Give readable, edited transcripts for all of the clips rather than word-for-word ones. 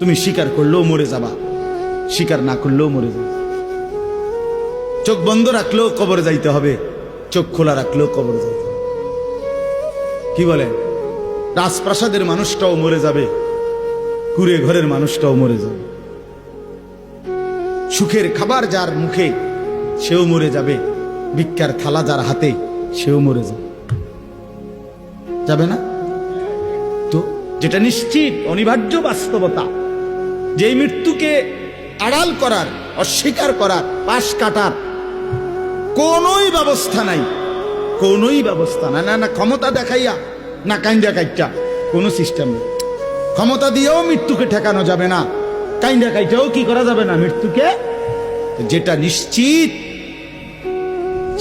তুমি স্বীকার করলেও মরে যাবা, স্বীকার না করলেও মরে যাবে। চোখ বন্ধ রাখলেও কবর যাইতে হবে, চোখ খোলা রাখলেও কবর যাইতে হবে। কি বলে, রাজপ্রাসাদের মানুষটাও মরে যাবে, কুড়ে ঘরের মানুষটাও মরে যাবে। সুখের খাবার যার মুখে সেও মরে যাবে, ভিক্ষার থালা যার হাতে সেও মরে যাবে, যাবে না? তো যেটা নিশ্চিত অনিবার্য বাস্তবতা, যে মৃত্যুকে আড়াল করার, অস্বীকার করার, পাশ কাটার কোনই ব্যবস্থা নাই, কোনই ব্যবস্থা নাই। না ক্ষমতা দেখাইয়া, না কাইন্দা কাইটা, কোনো সিস্টেম নেই। ক্ষমতা দিয়েও মৃত্যুকে ঠেকানো যাবে না, কাইন্দা কাইটাও কি করা যাবে না মৃত্যুকে। যেটা নিশ্চিত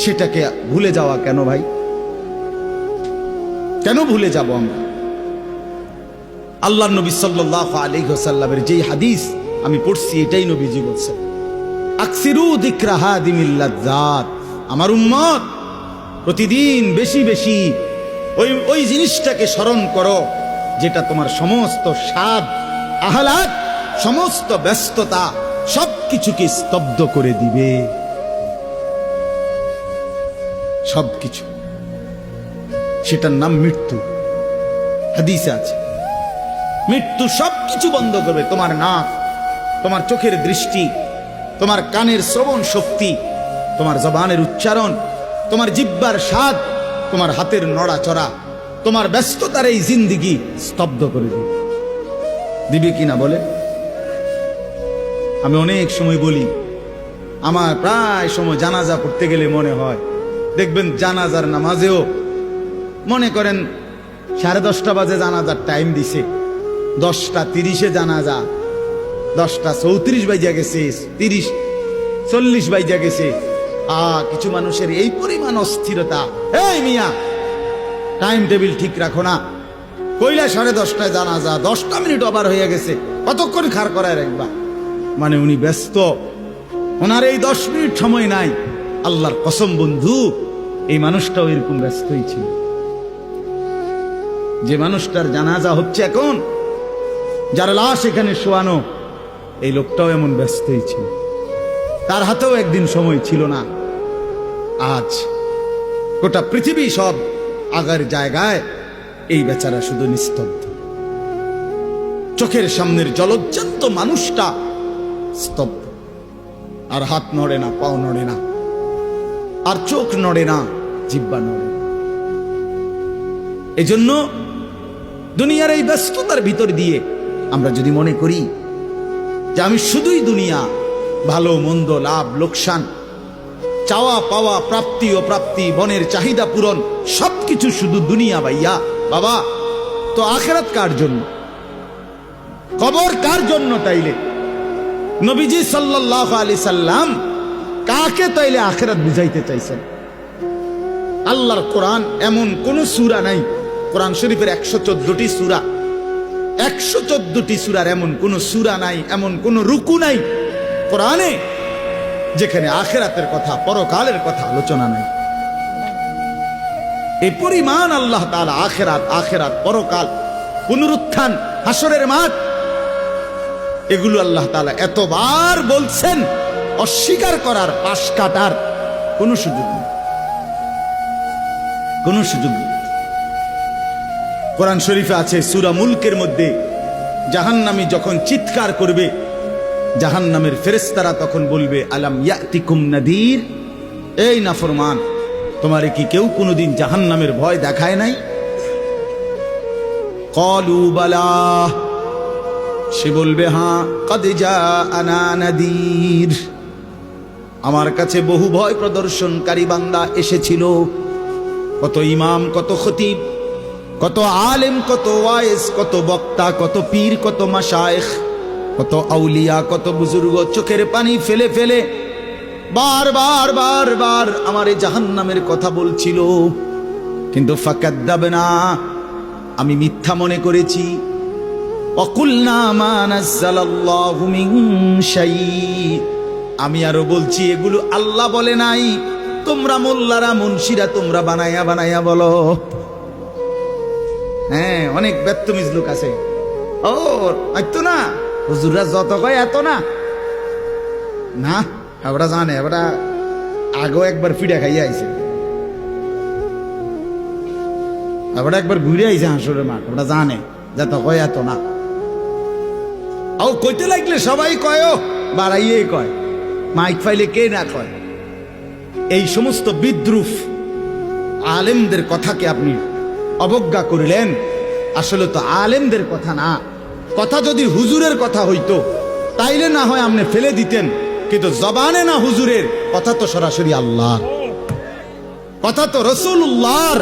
সেটাকে ভুলে যাওয়া কেন ভাই? কেন ভুলে যাব আমরা? আল্লাহর নবী সাল্লাল্লাহু আলাইহি ওয়াসাল্লামের যেই হাদিস আমি পড়ছি, এটাই নবীজি বলছেন, আকসিরু যিকরা হাদিমিল লাজ্জাত। আমার উম্মত প্রতিদিন বেশি বেশি ওই জিনিসটাকে স্মরণ করো যেটা তোমার সমস্ত স্বাদ, আহ্লাদ, সমস্ত ব্যস্ততা সবকিছুকে স্তব্ধ করে দিবে। সবকিছু, সেটার নাম মৃত্যু। হাদিসে আছে মৃত্যু সবকিছু বন্ধ করবে। তোমার নাক, তোমার চোখের দৃষ্টি, তোমার কানের শ্রবণ শক্তি, তোমার জবানের উচ্চারণ, তোমার জিহ্বার স্বাদ, তোমার হাতের নড়াচড়া, তোমার ব্যস্ততার এই জিন্দিগি স্তব্ধ করে দিবে। দিবে কিনা বলে? আমি অনেক সময় বলি, আমার প্রায় সময় জানাজা পড়তে গেলে মনে হয়, দেখবেন জানাজার নামাজেও মনে করেন 10:30 বাজে জানাজার টাইম দিছে, 10:30 জানাজা, 10:34 বাজে গেছে, 30-40 বাজে গেছে। কিছু মানুষের এই পরিমাণ অস্থিরতা, এই মিয়া টাইম টেবিল ঠিক রাখো না, কইলা 10:30টায় জানাজা, 10টা মিনিট ওভার হয়ে গেছে, কতক্ষণ খাড় করায় রাখবা? মানে উনি ব্যস্ত, ওনার এই 10 মিনিট সময় নাই। আল্লাহর কসম বন্ধু, এই মানুষটাও এরকম ব্যস্তই ছিল। যে মানুষটার জানাজা হচ্ছে এখন, যার লাশ এখানে শোয়ানো, এই লোকটাও এমন ব্যস্তই ছিল। তার হাতেও একদিন সময় ছিল না। আজ গোটা পৃথিবী সব আগার জায়গায়, এই বেচারা শুধু নিস্তব্ধ। চোখের সামনের জলজ্জান্ত মানুষটা স্তব্ধ, আর হাত নড়ে না, পাও নড়ে না, আর চোখ নড়ে না, জিহ্বা নড়ে না। এজন্য দুনিয়ার এই ব্যস্ততার ভিতর দিয়ে আমরা যদি মনে করি যে আমি শুধুই দুনিয়া, ভালো মন্দ, লাভ লোকসান, চাওয়া পাওয়া, প্রাপ্তি ও প্রাপ্তি, মনের চাহিদা পূরণ, সবকিছু শুধু দুনিয়া ভাইয়া, বাবা তো আখিরাত কার জন্য? কবর কার জন্য? তাইলে নবীজি সাল্লাল্লাহু আলাইহি সাল্লাম কাকে তাইলে আখিরাত বুঝাইতে চাইছেন? আল্লাহর কোরআন এমন কোন সূরা নাই, কোরআন শরীফের 114টি সূরা, 114টি সূরার এমন কোন সূরা নাই, এমন কোন রুকু নাই কোরআনে যেখানে আখিরাতের কথা, পরকালের কথা আলোচনা নাই। এই পরিমাণ আল্লাহ তাআলা আখিরাত, আখিরাত, পরকাল, পুনরুত্থান, হাসরের মাঠ, এগুলো আল্লাহ তাআলা এতবার বলছেন, অস্বীকার করার, পাশ কাটার কোনো সুযোগ নেই, কোনো সুযোগ নেই। কোরআন শরীফে আছে সূরা মুলকের মধ্যে, জাহান্নামী যখন চিৎকার করবে, জাহান্নামের ফেরেশতারা তখন বলবে, আলাম ইয়াতিকুম নাদির, এই নাফরমান, তোমারে কি কেউ কোনোদিন জাহান্নামের ভয় দেখায় নাই? ক্বালু বালা, সে বলবে হ্যাঁ, কদ জাআনা নাদির, আমার কাছে বহু ভয় প্রদর্শনকারী বান্দা এসেছিল। কত ইমাম, কত খতিব, কত আলেম, কত ওয়াইজ, কত বক্তা, কত পীর, কত মাশায়েখ, কত আউলিয়া, কত বুজুর্গ চোখের পানি ফেলে ফেলে বারবার বারবার আমার এই জাহান্নামের কথা বলছিল, কিন্তু ফাকাদ্দাবনা, আমি মিথ্যা মনে করেছি। ওয়াকুলনা মা নাযালাল্লাহু মিন শাই, আমি আরো বলছি এগুলো আল্লাহ বলে নাই, তোমরা মোল্লারা, মুন্সিরা তোমরা বানাইয়া বানাইয়া বলো। হ্যাঁ, অনেক বেত্তমিজ লোক আছে, ও আইতো না, হুজুররা যত কয় এত না, না ওরা জানে, ওরা আগেও একবার ফিডা খাইয়া আইছে, ওরা একবার ঘুরে আইছে হাসুরের মাঠ, ওরা জানে যত কয় এত না। ও কইতে লাগলে সবাই কয়, বাড়াইয়ে কয়, মাইক ফাইলে কে না কয়। এই সমস্ত বিদ্রুপ আলেমদের কথাকে আপনি অবজ্ঞা করিলেন। আসলে তো আলেমদের কথা না, কথা যদি হুজুরের কথা হইতো তাইলে না হয় আপনি ফেলে দিতেন, কিন্তু জবানে না হুজুরের কথা, তো সরাসরি আল্লাহ কথা, তো রাসূলুল্লাহর,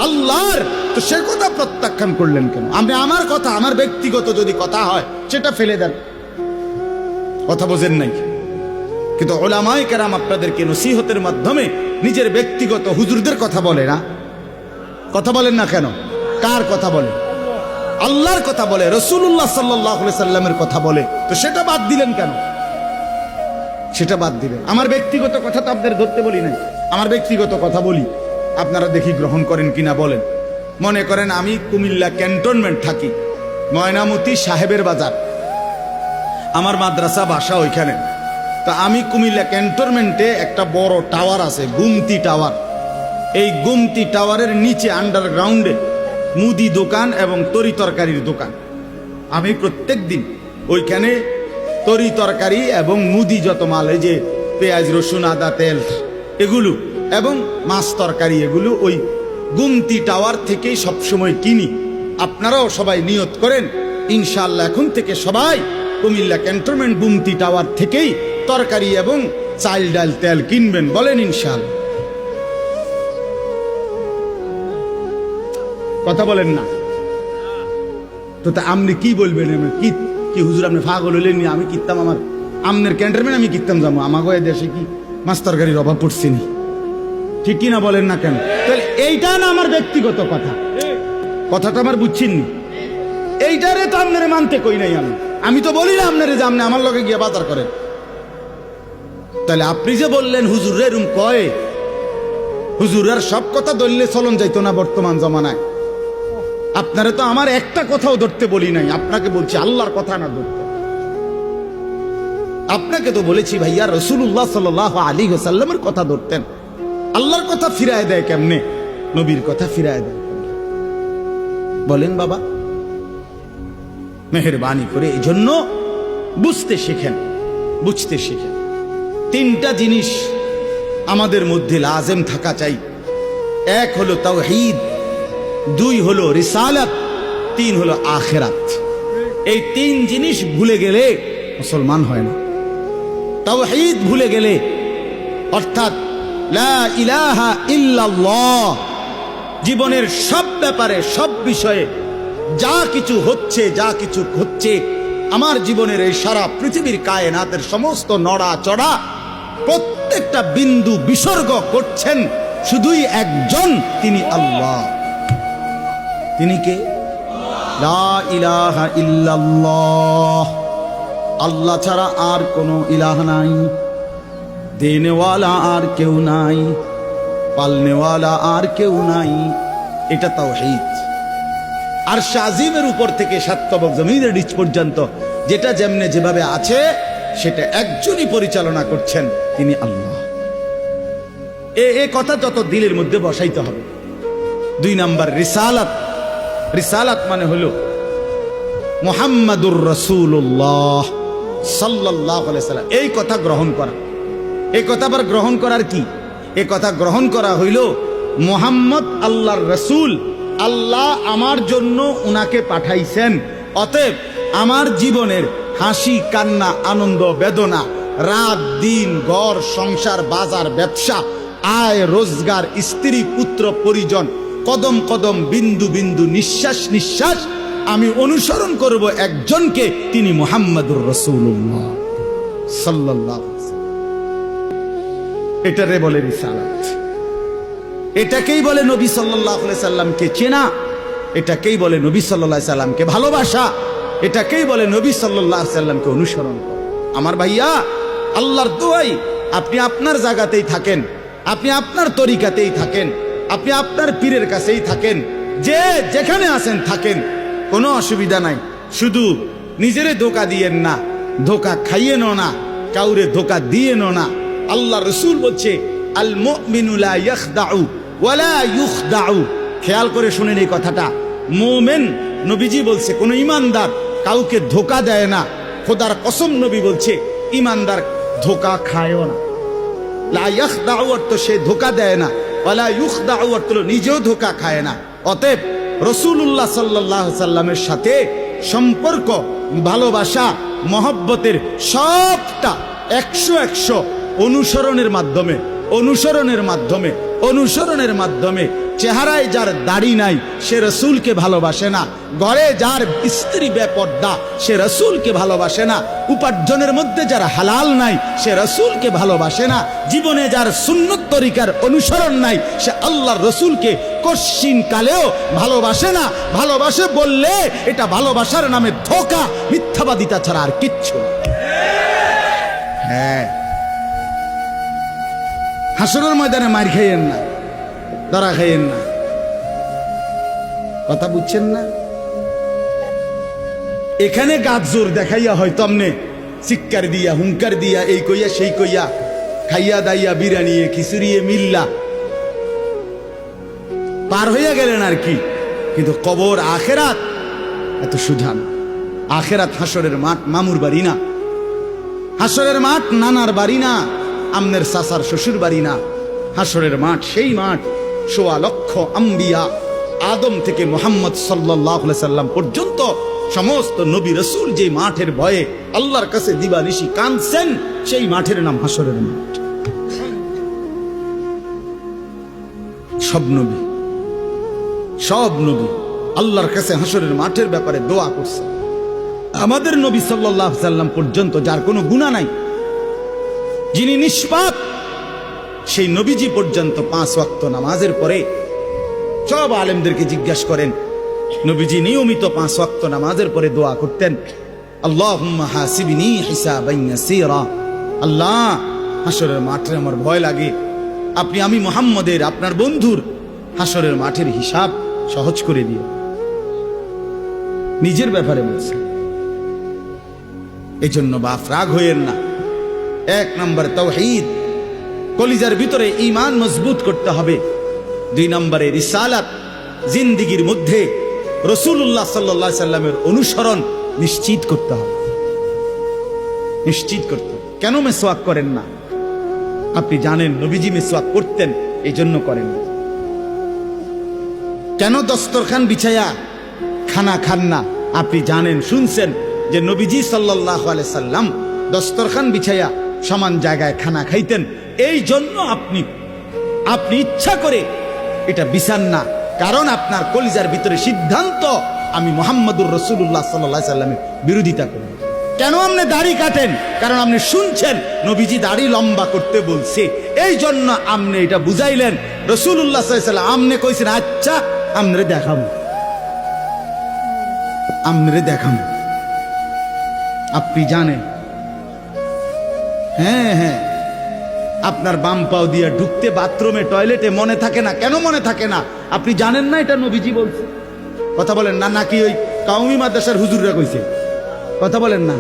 আল্লাহর, তো সে কথা প্রত্যাখ্যান করলেন কেন? আপনি আমার কথা, আমার ব্যক্তিগত যদি কথা হয় সেটা ফেলে দেন, কথা বোঝেন নাই। কিন্তু উলামায়ে কেরাম আপনাদেরকে নসিহতের মাধ্যমে নিজের ব্যক্তিগত হুজুরদের কথা বলে না, কথা বলেন না কেন? কার কথা বলে? আল্লাহর কথা বলে, রাসূলুল্লাহ সাল্লাল্লাহু আলাইহি সাল্লামের কথা বলে, তো সেটা বাদ দিলেন কেন? সেটা বাদ দিলেন। আমার ব্যক্তিগত কথা তো আপনাদের ধরতে বলি নাই, আমার ব্যক্তিগত কথা বলি, আপনারা দেখি গ্রহণ করেন কিনা বলেন। মনে করেন আমি কুমিল্লা ক্যান্টনমেন্ট থাকি, ময়নামতি সাহেবের বাজার, আমার মাদ্রাসা বাসা ওইখানে। তা আমি কুমিল্লা ক্যান্টনমেন্টে একটা বড় টাওয়ার আছে, গুমতি টাওয়ার। এই গুমতি টাওয়ারের নিচে আন্ডারগ্রাউন্ডে মুদি দোকান এবং তরি তরকারির দোকান। আমি প্রত্যেক দিন ওইখানে তরি তরকারি এবং মুদি যত মাল, এই যে পেঁয়াজ রসুন আদা তেল এগুলো এবং মাছ তরকারি, এগুলো ওই গুমতি টাওয়ার থেকেই সবসময় কিনি। আপনারাও সবাই নিয়ত করেন ইনশাআল্লাহ এখন থেকে সবাই কুমিল্লা ক্যান্টনমেন্ট গুমতি টাওয়ার থেকেই তরকারি এবং চাল ডাল তেল কিনবেন, বলেন ইনশাআল্লাহ। কথা বলেন না তো, তা আপনি কি বলবেন? কি কি হুজুর আপনি পাগল হইলেন? আমি কিনতাম, আমার আমনের ক্যান্টনমেন্ট আমি কিনতাম যাবো, আমাকে দেশে কি মাছ তরকারির অভাব পড়ছে নি? ঠিক কিনা বলেন না কেন? তাহলে এইটা না আমার ব্যক্তিগত কথা, কথাটা আমার বুঝছেন নি? এইটারে তো আপনারে মানতে কই নাই আমি, আমি তো বলি না আপনারে যে আপনি আমার লগে গিয়ে বাজার করেন। তাহলে আপনি যে বললেন হুজুরে এরম কয়, হুজুরের সব কথা ধরলে চলন যাইতো না বর্তমান জমানায়। আপনারা তো আমার একটা কথাও ধরতে বলি নাই, আপনাকে বলছি আল্লাহর কথা না ধরতে। আপনাকে তো বলেছি ভাইয়া রাসূলুল্লাহ সাল্লাল্লাহু আলাইহি ওয়াসাল্লামের কথা ধরতেন। আল্লাহর কথা ফিরায় দেয় কেমনে? নবীর কথা ফিরায় দেয় বলেন বাবা, মেহেরবানি করে। এই জন্য বুঝতে শিখেন, বুঝতে শিখেন। তিনটা জিনিস আমাদের মধ্যে লাজেম থাকা চাই। এক হলো তাওহীদ, দুই হলো রিসালাত, তিন হলো আখিরাত। এই তিন জিনিস ভুলে গেলে মুসলমান হয় না। তাওহীদ ভুলে গেলে, অর্থাৎ লা ইলাহা ইল্লাল্লাহ, জীবনের সব ব্যাপারে, সব বিষয়ে যা কিছু হচ্ছে আমার জীবনের এই সারা পৃথিবীর কায়নাতের সমস্ত নড়া চড়া, প্রত্যেকটা বিন্দু বিসর্গ করছেন শুধুই একজন, তিনি আল্লাহ। তিনি কে? লা ইলাহা ইল্লাল্লাহ, আল্লাহ ছাড়া আর কোনো ইলাহ নাই, দেনেওয়ালা আর কেউ নাই, পালনেওয়ালা আর কেউ নাই। এটা তাওহীদ। আর শাজিমের উপর থেকে সাতবক জমিনের নিচ পর্যন্ত যেটা যেমনে যেভাবে আছে সেটা একজনই পরিচালনা করছেন, তিনি আল্লাহ। এ কথা যত দিলের মধ্যে বসাইতে হবে। দুই নাম্বার রিসালাত। রিসালাত মানে হলো মুহাম্মাদুর রাসূলুল্লাহ সাল্লাল্লাহু আলাইহি সাল্লাম, এই কথা গ্রহণ করা। এই কথা আবার গ্রহণ করার কি? এই কথা গ্রহণ করা হইল মুহাম্মদ আল্লাহর রাসূল, আল্লাহ আমার জন্য উনাকে পাঠাইছেন। অতএব আমার জীবনের হাসি কান্না আনন্দ বেদনা, রাত দিন, ঘর সংসার, বাজার ব্যবসা, আয় রোজগার, স্ত্রী পুত্র পরিজন, কদম কদম, বিন্দু বিন্দু, নিঃশ্বাস নিঃশ্বাস আমি অনুসরণ করব একজনকে, তিনি মুহাম্মাদুর রাসূলুল্লাহ সাল্লাল্লাহু আলাইহি ওয়াসাল্লাম। এটারে বলে রিসালাত। এটাকেই বলে নবী সাল্লাল্লাহু আলাইহি সাল্লামকে চেনা, এটাকেই বলে নবী সাল্লাল্লাহু আলাইহি সাল্লামকে ভালোবাসা, এটাকেই বলে নবী সাল্লাল্লাহু আলাইহি সাল্লামকে অনুসরণ করা। আমার ভাইয়া, আল্লাহর দোয়াই আপনি আপনার জায়গাতেই থাকেন, আপনি আপনার তরিকাতেই থাকেন, আপনি আপনার পীরের কাছেই থাকেন, যে যেখানে আছেন থাকেন, কোনো অসুবিধা নাই। শুধু নিজেরে ধোকা দিয়েন না, ধোকা খাইয়েন না, কাউরে ধোকা দিয়েন না। আল্লাহ রসুল বলছে আল মুমিনু লা ইয়াখদাউ ওয়ালা ইউখদাউ। খেয়াল করে শুনেন এই কথাটা। মুমিন, নবীজি বলছে, কোন ইমানদার কাউকে ধোকা দেয় না। খোদার কসম নবী বলছে ইমানদার ধোকা খায়ও না। লা ইয়াখদাউ অর্থ সে ধোকা দেয় না, ওয়ালা ইউখদাউ অর্থ নিজেও ধোকা খায় না। অতএব রাসূলুল্লাহ সাল্লাল্লাহু আলাইহি সাল্লামের সাথে সম্পর্ক, ভালোবাসা, মহব্বতের সবটা 100 অনুসরণের মাধ্যমে, অনুসরণের মাধ্যমে। চেহারায় যার দাড়ি নাই সে রসুলকে ভালোবাসে না, ঘরে যার স্ত্রী বেপর্দা সে রসুলকে ভালোবাসে না, উপার্জনের মধ্যে যার হালাল নাই সে রসুলকে ভালোবাসে না, জীবনে যার সুন্নত তরিকার অনুসরণ নাই সে আল্লাহর রসুলকে কশ্চিন কালেও ভালোবাসে না। ভালোবাসে বললে এটা ভালোবাসার নামে ধোঁকা, মিথ্যাবাদিতা ছাড়া আর কিচ্ছু না। হ্যাঁ, হাসরের ময়দানে মার খাইয়েন না, ধরা খাইয়েন না। কথা বুঝছেন না? এখানে গাছ জোর দেখাইয়া হয়তো আমনে চিৎকার দিয়া, হুঙ্কার দিয়া, এই কইয়া সেই কইয়া, খাইয়া দাইয়া, বিরানিয়ে খিচুড়িয়ে মিল্লা পার হইয়া গেলেন আর কি। কিন্তু কবর, আখেরাত এত সুধান। আখেরাত হাসরের মাঠ, মামুর বাড়ি না। হাসরের মাঠ নানার বাড়ি না, আমনের সাসার শ্বশুর বাড়ি না। হাসরের মাঠ সেই মাঠ, ১৬ লক্ষ আম্বিয়া, আদম থেকে মুহাম্মদ সাল্লাল্লাহু আলাইহি সাল্লাম পর্যন্ত সমস্ত নবী রাসূল যে মাঠের ভয়ে আল্লাহর কাছে দিবানিশি কাঁদছেন, সেই মাঠের নাম হাসরের মাঠ। সব নবী আল্লাহর কাছে হাসরের মাঠের ব্যাপারে দোয়া করছে। আমাদের নবী সাল্লাল্লাহু আলাইহি সাল্লাম পর্যন্ত যার কোনো গুনাহ নাই, যিনি নিষ্পাপ, সেই নবীজি পর্যন্ত 5 ওয়াক্ত নামাজের পরে, সব আলেমদেরকে জিজ্ঞাসা করেন, নবীজি নিয়মিত 5 ওয়াক্ত নামাজের পরে দোয়া করতেন, আল্লাহুম্মা হাসিবনি হিসাবান ইয়াসীরা। আল্লাহ, হাসরের মাঠে আমার ভয় লাগে, আমি মুহাম্মদের, আপনার বন্ধুর হাসরের মাঠের হিসাব সহজ করে দিও। নিজের ব্যাপারে বলছে। এই জন্য বাপ রাগ হইয়েন না। 1 নম্বর তাওহীদ, কলিজার ভিতরে ঈমান মজবুত করতে হবে। 2 নম্বরে রিসালাত, জিন্দেগীর মধ্যে রাসূলুল্লাহ সাল্লাল্লাহু আলাইহি সাল্লামের অনুসরণ নিশ্চিত করতে হবে। কেন মেসওয়াক করেন না? আপনি জানেন নবীজি মেসওয়াক করতেন, এই জন্য করেন না। কেন দস্তরখান বিছায়া খানা খান না? আপনি জানেন, শুনছেন যে নবীজি সাল্লাল্লাহু আলাইহি সাল্লাম দস্তরখান বিছায়া সমান জায়গায় খানা খাইতেন, এই জন্য আপনি ইচ্ছা করে এটা বিছান না। কারণ আপনার কলিজার ভিতরে সিদ্ধান্ত, আমি মুহাম্মদুর রাসূলুল্লাহ সাল্লাল্লাহু আলাইহি সাল্লামের বিরোধিতা করব। কেন আপনি দাড়ি কাটেন? কারণ আপনি শুনছেন নবীজি দাড়ি লম্বা করতে বলছে, এই জন্য আপনি এটা বুঝাইলেন। রাসূলুল্লাহ সাল্লাল্লাহু আলাইহি সাল্লাম আপনি কইছেন, আচ্ছা আমরে দেখাবো। আপনি জানেন, হ্যাঁ, আপনার বাম পাও দিয়া ঢুকতে বাথরুমে, টয়লেটে মনে থাকে না। কেন মনে থাকে না? আপনি জানেন না এটা নবীজি বলছে। কথা বলেন না, নাকি ওই কাউমি মাদ্রাসার হুজুররা কইছে? কথা বলেন না।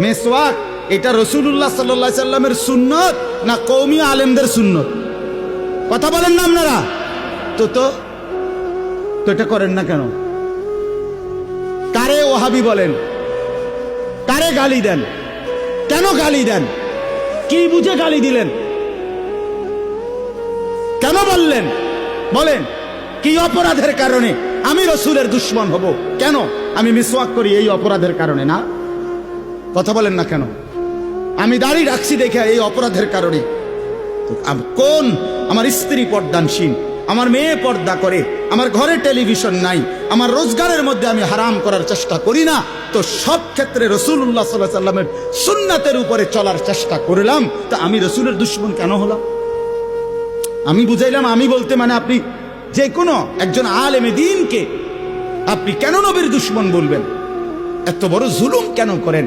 মেসওয়াক এটা রাসূলুল্লাহ সাল্লাল্লাহু আলাইহি সাল্লামের সুন্নত না কওমি আলেমদের সুন্নত? কথা বলেন না আপনারা। তো এটা করেন না কেন? কারে ওহাবি বলেন? কারে গালি দেন? কেন গালি দেন? কি বুঝে গালি দিলেন? কেন বললেন? বলেন, কি অপরাধের কারণে আমি রাসূলের দুশমন হব? কেন? আমি মিসওয়াক করি এই অপরাধের কারণে না? কথা বলেন না কেন? আমি দাড়ি রাখছি দেখে এই অপরাধের কারণে? কোন আমার স্ত্রী পর্দানসীন, আমার মেয়ে পর্দা করে, আমার ঘরে টেলিভিশন নাই, আমার রোজগারের মধ্যে আমি হারাম করার চেষ্টা করি না, তো সব ক্ষেত্রে রাসূলুল্লাহ সাল্লাল্লাহু আলাইহি সাল্লামের সুন্নাতের উপরে চলার চেষ্টা করলাম, তা আমি রাসূলের দুশমন কেন হলাম? আমি বুঝাইলাম, আমি বলতে মানে আপনি যে কোনো একজন আলেমে দ্বীনকে আপনি কেন নবীর দুশমন বলবেন? এত বড় জুলুম কেন করেন?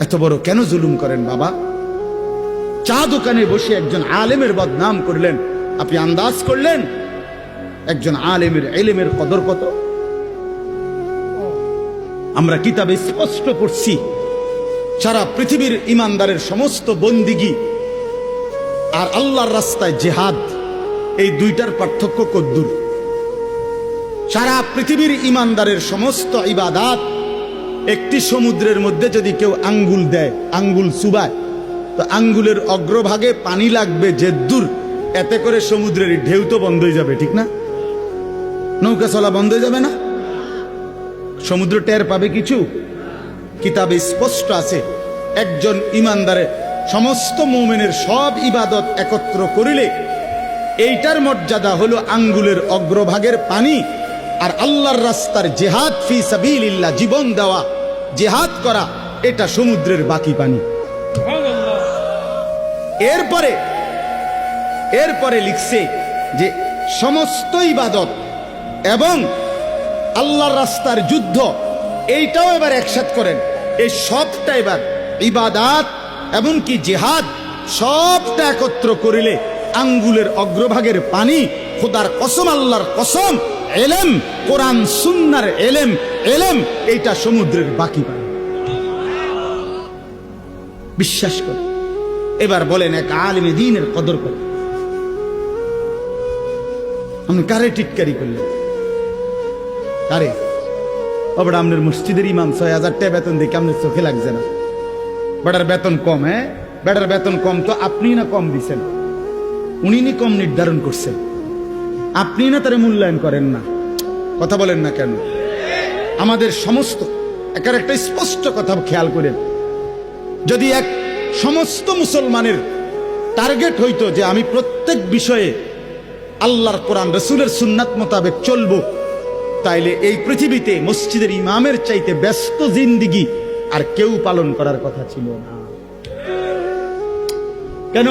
এত বড় কেন জুলুম করেন বাবা? চা দোকানে বসে একজন আলেমের বদনাম করলেন, আপনি আন্দাজ করলেন একজন আলেমের ইলমের কদর কত? আমরা কিতাবে স্পষ্ট পড়ছি সারা পৃথিবীর ইমানদারের সমস্ত বন্দিগি আর আল্লাহর রাস্তায় জিহাদ, এই দুইটার পার্থক্য কদ্দুর। সারা পৃথিবীর ইমানদারের সমস্ত ইবাদাত একটি সমুদ্রের মধ্যে যদি কেউ আঙ্গুল দেয়, আঙ্গুল চুবায়, তো আঙ্গুলের অগ্রভাগে পানি লাগবে যে দূর, এতে করে সমুদ্রের ঢেউ তো বন্ধ হয়ে যাবে, ঠিক না? নৌকা চলা বন্ধ হয়ে যাবে না? সমুদ্র টের পাবে কিছু? কিতাবে স্পষ্ট আছে একজন ইমানদারের সমস্ত মুমিনের সব ইবাদত একত্র করিলে এইটার মর্যাদা হলো আঙ্গুলের অগ্রভাগের পানি। আর আল্লাহর রাস্তার জিহাদ ফি সাবিলিল্লাহ, জীবন দেওয়া, জিহাদ করা, এটা সমুদ্রের বাকি পানি। এরপরে লিখছে যে সমস্ত ইবাদত এবং আল্লাহর রাস্তার যুদ্ধ, এইটাও এবার একসাথ করেন। এই সবটা এবার ইবাদাত এবং কি জিহাদ সবটা একত্র করিলে আঙ্গুলের অগ্রভাগের পানি, খোদার কসম, আল্লাহর কসম, এলেম, কোরআন সুন্নাহর এলেম, এইটা সমুদ্রের বাকি পানি। বিশ্বাস করে এবার বলেন এক আলেমে দ্বীনের কদর করে আপনি কারে টিটকারি করলেন? কারে? ওটা আপনার মসজিদের ইমাম ৬,০০০ টাকা বেতন দেখে আপনার চোখে লাগছে না? বেটার বেতন কম, হ্যাঁ বেটার বেতন কম তো আপনি না কম দিছেন, উনি নি কম নির্ধারণ করছেন, আপনি না তারা মূল্যায়ন করেন না। কথা বলেন না কেন? আমাদের সমস্ত একার একটা স্পষ্ট কথা খেয়াল করেন, যদি এক সমস্ত মুসলমানের টার্গেট হইতো যে আমি প্রত্যেক বিষয়ে আল্লাহর কোরআন রসুলের সুন্নাত মোতাবেক চলবো, তাইলে এই পৃথিবীতে মসজিদের ইমামের চাইতে ব্যস্ত জিন্দিগি আর কেউ পালন করার কথা ছিল না। কেন?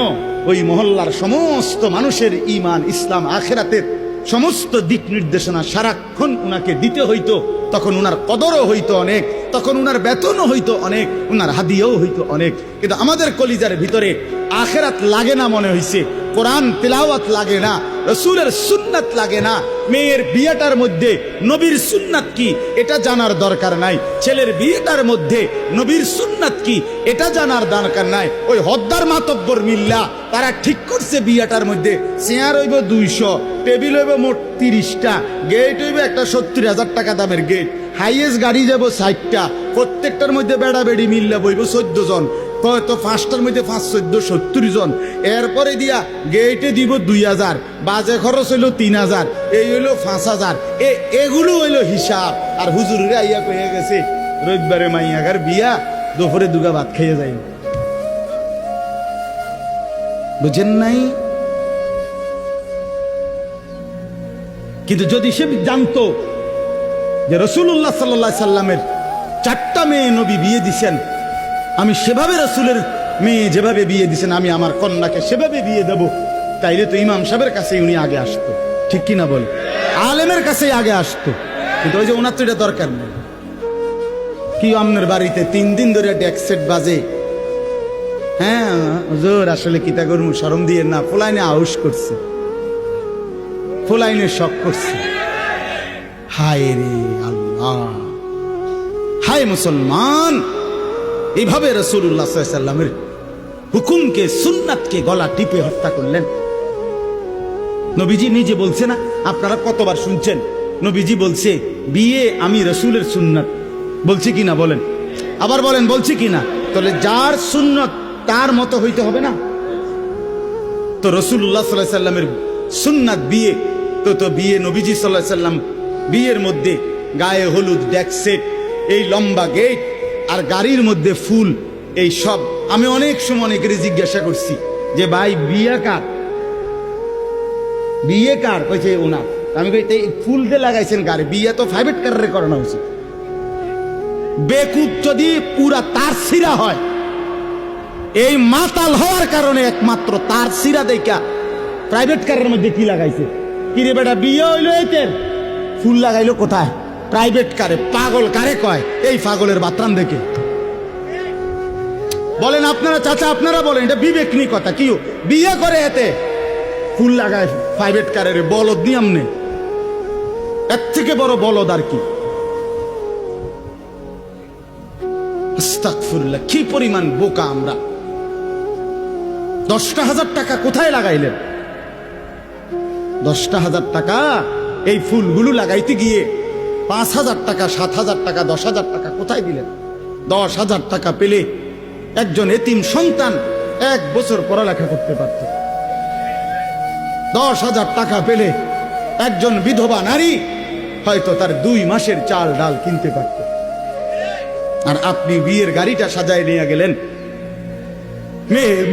ওই মহল্লার সমস্ত মানুষের ঈমান, ইসলাম, আখিরাতের সমস্ত দিক নির্দেশনা সারাক্ষণ উনাকে দিতে হইতো, তখন উনার কদরও হইতো অনেক, তখন উনার বেতনও হইতো অনেক, উনার হাদিয়াও হইতো অনেক। কিন্তু আমাদের কলিজার ভিতরে আখিরাত লাগে না মনে হইছে, কোরআন তিলাওয়াত লাগে না, রসুলের সুন্নাত লাগে না, মেয়ের বিয়েটার মধ্যে নবীর সুন্নাত কি এটা জানার দরকার নাই, ছেলের বিয়েটার মধ্যে নবীর সুন্নাত কি এটা জানার দরকার নাই। ওই হদ্দার মাতব্বর মিল্লা তারা ঠিক করছে বিয়েটার মধ্যে চেয়ার হইব ২০০, টেবিল হইব মোট ৩০টা, গেট হইব একটা ৭০,০০০ টাকা দামের গেট, হাইয়েস্ট গাড়ি যাব ৬০টা, প্রত্যেকটার মধ্যে বেড়া বেড়ি মিল্লা বইব ১৪ জন, তো ৫টার মধ্যে ৫, ১৪, ৭০ জন। এরপরে দিয়া গেটে দিব ২,০০০, বাজে খরচ হইল ৩,০০০, এই হইল ৫,০০০। এগুলো হইল হিসাব। আর হুজুরে আইয়া কয়ে গেছে রবিবারে মাইয়াগার বিয়া, দুপুরে দুগা ভাত খেয়ে যাই। বুঝেন নাই? কিন্তু যদি সে জানতো যে রাসূলুল্লাহ সাল্লাল্লাহু আলাইহি সাল্লামের ৪টা মেয়ে নবী বিয়ে দিছেন, আমি সেভাবে রাসূলের মেয়ে যেভাবে বিয়ে দিছেন আমি আমার কন্যাকে সেভাবে বিয়ে দেব, তাইলে তো ইমাম সাহেবের কাছে উনি আগে আসতো, ঠিক কিনা বল? আলেমের কাছে আগে আসতো। কিন্তু ওই যে ওনার তো এটা দরকার নেই। কি আপনার বাড়িতে ৩ দিন ধরে ডেক সেট বাজে, হ্যাঁ হুজুর আসলে কিতা করমু, শরম দিয়ে না, ফুলাইনে আউশ করছে, ফুলাইনে শখ করছে। হায় রে আল্লাহ, হায় মুসলমান, এইভাবে রাসূলুল্লাহ সাল্লাল্লাহু আলাইহি সাল্লামের হুকুমকে, সুন্নাতকে গলা টিপে হত্যা করলেন। নবীজি নিজে বলছে না, আপনারা কতবার শুনছেন, নবীজি বলছে বিয়ে আমি রাসূলের সুন্নাত, বলছি কিনা বলেন? আবার বলেন বলছি কিনা? তাহলে যার সুন্নাত তার মতো হইতে হবে না? তো রাসূলুল্লাহ সাল্লাল্লাহু আলাইহি সাল্লামের সুন্নাত বিয়ে, তো বিয়ে নবীজি সাল্লাল্লাহু আলাইহি সাল্লাম বিয়ের মধ্যে গায়ে হলুদ, ডেক সেট, এই লম্বা গেট আর গাড়ির মধ্যে ফুল, এই সব। আমি অনেক সময় অনেকের জিজ্ঞাসা করছি যে ভাই বিয়ে কার, বিয়ে কার? কইছে ওনার। আমি কই এই ফুল দিয়ে লাগাইছেন গাড়ি, বিয়ে তো প্রাইভেট কারে করানো উচিত। বেকুব যদি পুরা তার সিরা হয়, এই মাতাল হওয়ার কারণে একমাত্র তার সিরা দেখা প্রাইভেট কারের মধ্যে কি লাগাইছে। কিরে বেটা বিয়ে হইলো, এতের ফুল লাগাইলো কোথায়? প্রাইভেট কারে। পাগল কারে কয়? এই পাগলের বাতরাম দেখে। বলেন আপনারা, চাচা আপনারা বলেন, এটা বিবেক নি কথা। কি বিয়ে করে এতে ফুল লাগায় প্রাইভেট কারের, বলদ নিয়ম নেই। এর থেকে বড় বলদ আর কি? আস্তাগফিরুল্লাহ, কি পরিমাণ বোকা আমরা। 10,000 টাকা কোথায় লাগাইলেন? 10,000 টাকা এই ফুলগুলো লাগাইতে গিয়ে 5,000 টাকা, 7,000 টাকা, 10,000 টাকা কোথায় দিলেন? 10,000 টাকা পেলে একজন এতিম সন্তান 1 বছর পড়ালেখা করতে পারত। 10,000 টাকা পেলে একজন বিধবা নারী হয়তো তার 2 মাসের চাল ডাল কিনতে পারত। আর আপনি বিয়ের গাড়িটা সাজায় নিয়ে গেলেন,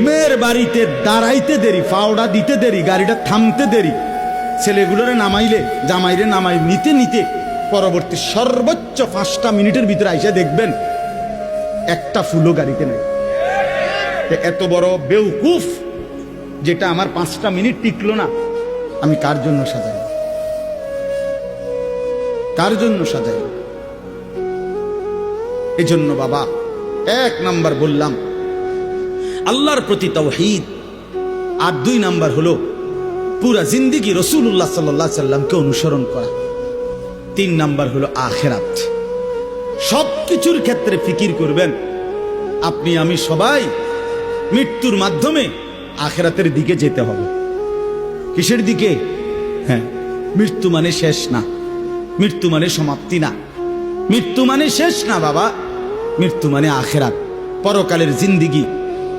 মেয়ের বাড়িতে দাঁড়াইতে দেরি, ফাওড়া দিতে দেরি, গাড়িটা থামতে দেরি, ছেলেগুলোরে নামাইলে জামাইরে নামাই নিতে নিতে পরবর্তী সর্বোচ্চ 5টা মিনিটের ভিতরে আইসা দেখবেন একটা ফুলও গাড়িতে নাই। এত বড় বেউকুফ যেটা আমার 5টা মিনিট টিকলো না, আমি কার জন্য সাজাই? কার জন্য সাজাই? এই জন্য বাবা 1 নাম্বার বললাম আল্লাহর প্রতি তাওহীদ, আর 2 নাম্বার হলো পুরা জিন্দেগি রাসূলুল্লাহ সাল্লাল্লাহু আলাইহি সাল্লামকে অনুসরণ করা। 3 নাম্বার হলো আখিরাত। সবকিছুর ক্ষেত্রে ফিকির করবেন। আপনি আমি সবাই মৃত্যুর মাধ্যমে আখিরাতের দিকে যেতে হবে। কিসের দিকে? হ্যাঁ, মৃত্যু মানে শেষ না, মৃত্যু মানে সমাপ্তি না, মৃত্যু মানে শেষ না বাবা। মৃত্যু মানে আখিরাত, পরকালের জিন্দেগি,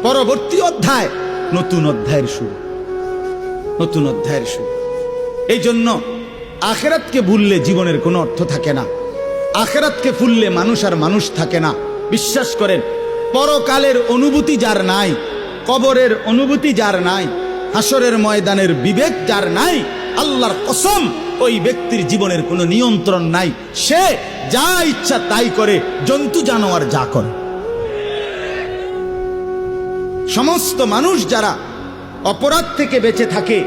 পরবর্তী অধ্যায়, নতুন অধ্যায়ের শুরু, নতুন অধ্যায়ের শুরু। এই জন্য আখিরাতকে ভুললে জীবনের কোনো অর্থ থাকে না। আখিরাতকে ভুললে মানুষ আর মানুষ থাকে না। বিশ্বাস করেন, পরকালের অনুভূতি যার নাই, কবরের অনুভূতি যার নাই, হাসরের ময়দানের বিবেক যার নাই, আল্লাহর কসম ওই ব্যক্তির জীবনের কোনো নিয়ন্ত্রণ নাই। সে যা ইচ্ছা তাই করে, জন্তু জানোয়ার যা করে। সমস্ত মানুষ যারা অপরাধ থেকে বেঁচে থাকে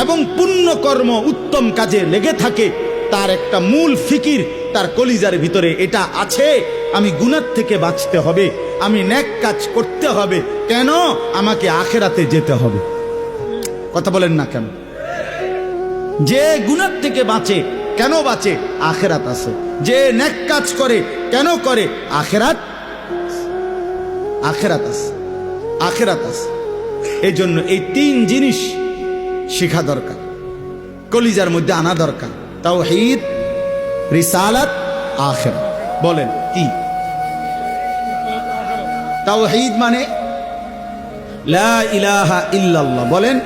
এবং পুণ্য কর্ম উত্তম কাজে লেগে থাকে, তার একটা মূল ফিকির তার কলিজার ভিতরে এটা আছে, আমি গুনাহ থেকে বাঁচতে হবে, আমি নেক কাজ করতে হবে। কেন? আমাকে আখিরাতে যেতে হবে। কথা বলেন না কেন? যে গুনাহ থেকে বাঁচে, কেন বাঁচে? আখিরাত আছে। যে নেক কাজ করে, কেন করে? আখিরাত, আখিরাত আছে, আখিরাত আছে। এই জন্য এই 3 জিনিস শিখা দরকার, কলিজার মধ্যে আনা দরকার। তাওহীদ, রিসালাত, আখিরাত। বলেন কি? তাওহীদ মানে লা ইলাহা ইল্লাল্লাহ, বলেন।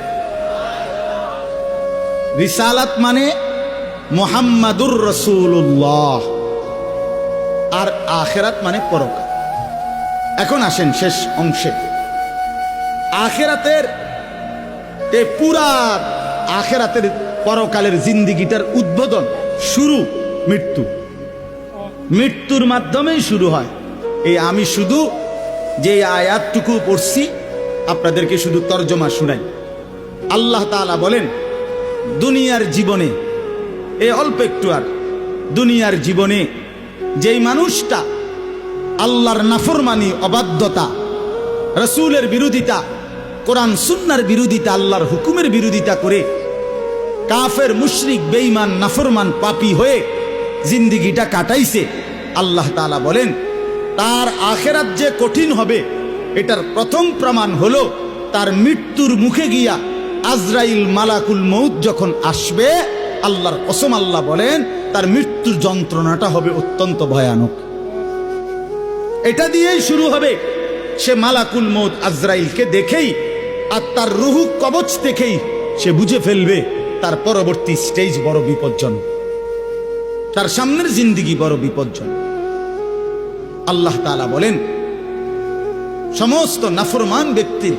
রিসালাত মানে মুহাম্মাদুর রাসূলুল্লাহ, আর আখিরাত মানে পরকাল। এখন আসেন শেষ অংশে। আখিরাতের পুরা আখিরাতের পরকালের জিন্দেগিটার উদ্বোধন, শুরু মৃত্যু। মৃত্যুর মাধ্যমেই শুরু হয়। এই আমি শুধু যে আয়াতটুকু পড়ছি আপনাদেরকে শুধু তর্জমা শুনাই। আল্লাহ তাআলা বলেন, দুনিয়ার জীবনে, এই অল্প একটু, আর দুনিয়ার জীবনে যেই মানুষটা আল্লাহর নাফরমানি, অবাধ্যতা, রাসূলের বিরোধিতা, কোরআন সুন্নাহর বিরোধিতা, আল্লাহর হুকুমের বিরোধিতা করে কাফের, মুশরিক, বেঈমান, নাফরমান, পাপী হয়ে জিন্দেগিটা কাটাইছে, আল্লাহ তাআলা বলেন তার আখিরাত যে কঠিন হবে এটার প্রথম প্রমাণ হলো তার মৃত্যুর মুখে গিয়া আজরাইল, মালাকুল মউত যখন আসবে, আল্লাহর কসম আল্লাহ বলেন তার মৃত্যুর যন্ত্রণাটা হবে অত্যন্ত ভয়ানক। এটা দিয়েই শুরু হবে। সে মালাকুল মউত আজরাইলকে দেখেই আর তার রুহু কবচ দেখেই সে বুঝে ফেলবে তার পরবর্তী স্টেজ বড় বিপজ্জনক, তার সামনের জিন্দেগি বড় বিপজ্জনক। আল্লাহ তাআলা বলেন সমস্ত নাফরমান ব্যক্তির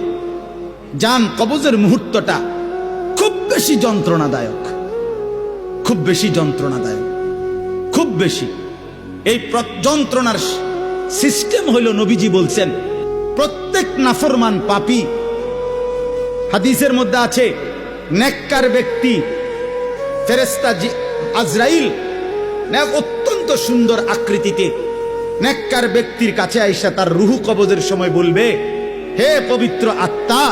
জান কবজের মুহূর্তটা খুব বেশি যন্ত্রণাদায়ক, খুব বেশি যন্ত্রণাদায়ক, খুব বেশি। এই যন্ত্রণার সিস্টেম হইল, নবীজি বলছেন প্রত্যেক নাফরমান পাপী, হাদিসের মধ্যে আছে নেককার ব্যক্তি, ফেরেশতা আজরাইল অত্যন্ত সুন্দর আকৃতিতে নেককার ব্যক্তির কাছে আইসা তার রুহু কবজের সময় বলবে, হে পবিত্র আত্মা,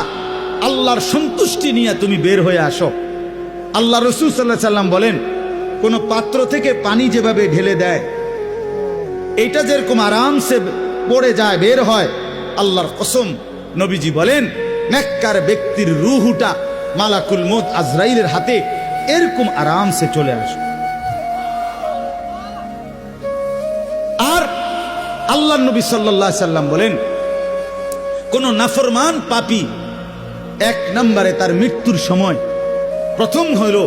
আল্লাহর সন্তুষ্টি নিয়ে তুমি বের হয়ে আসো। আল্লাহ রাসূল সাল্লাল্লাহু আলাইহি সাল্লাম বলেন, কোন পাত্র থেকে পানি যেভাবে ঢেলে দেয়, এটা যেরকম আরামসে পড়ে যায়, বের হয়, আল্লাহর কসম নবীজি বলেন নেককার ব্যক্তির রূহটা মালাকুল মউত আজরাইলের হাতে এরকম আরামসে চলে আসে। আর আল্লাহ নবী সাল্লাল্লাহু আলাইহি সাল্লাম বলেন কোন নাফরমান পাপী এক নম্বরে তার মৃত্যুর সময় প্রথম হলো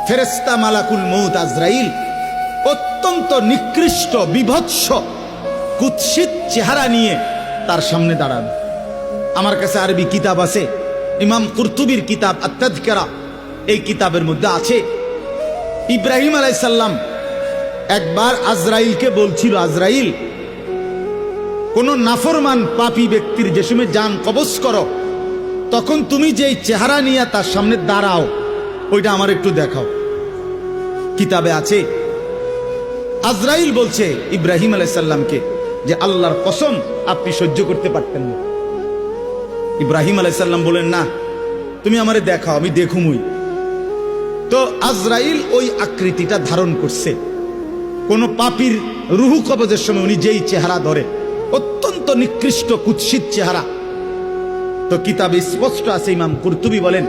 ফেরেশতা মালাকুল মউত আজরাইল অত্যন্ত নিকৃষ্ট বিভৎস কুৎসিত চেহারা নিয়ে তার সামনে দাঁড়াবে। আমার কাছে আরবি কিতাব আছে, ইমাম কুরতুবির কিতাব আত-তাযকিরা, এই কিতাবের মধ্যে আছে ইব্রাহিম আলাইহিস সালাম একবার আজরাইলকে বলছিল, আজরাইল কোন নাফরমান পাপী ব্যক্তির যে সময় জান কবজ করো তখন তুমি যেই চেহারা নিয়ে তার সামনে দাঁড়াও ওইটা আমার একটু দেখাও। কিতাবে আছে আজরাইল বলছে ইব্রাহিম আলাইহিস সালামকে যে আল্লাহর কসম আপনি সহ্য করতে পারতেন না। ইব্রাহিম আলাইহিস সালাম বলেন না, তুমি আমারে দেখাও, আমি দেখুমই। তো আজরাইল ওই আকৃতিটা ধারণ করছে। কোন পাপীর রুহু কবজের সময় উনি যেই চেহারা ধরে অত্যন্ত নিকৃষ্ট কুৎসিত চেহারা। তো কিতাবে স্পষ্ট আছে, ইমাম কুরতুবী বলেন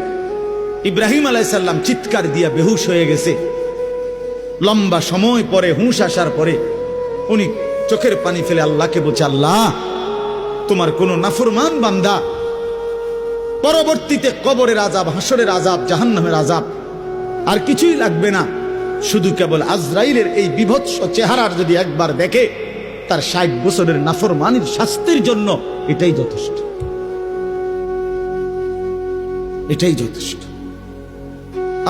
ইব্রাহিম আলাইহিস সালাম চিৎকার দিয়া বেহুশ হয়ে গেছে। লম্বা সময় পরে হুঁশ আসার পরে উনি চোখের পানি ফেলে আল্লাহকে বলছে, আল্লাহ তোমার কোন নাফরমান বান্দা পরবর্তীতে কবরের আযাব, হাসরের আযাব, জাহান্নামের আযাব আর কিছুই লাগবে না, শুধু কেবল আজরাইলের এই বিভৎস চেহারার যদি একবার দেখে তার ৬০ বছরের নাফরমানির শাস্তির জন্য এটাই যথেষ্ট, এটাই যথেষ্ট।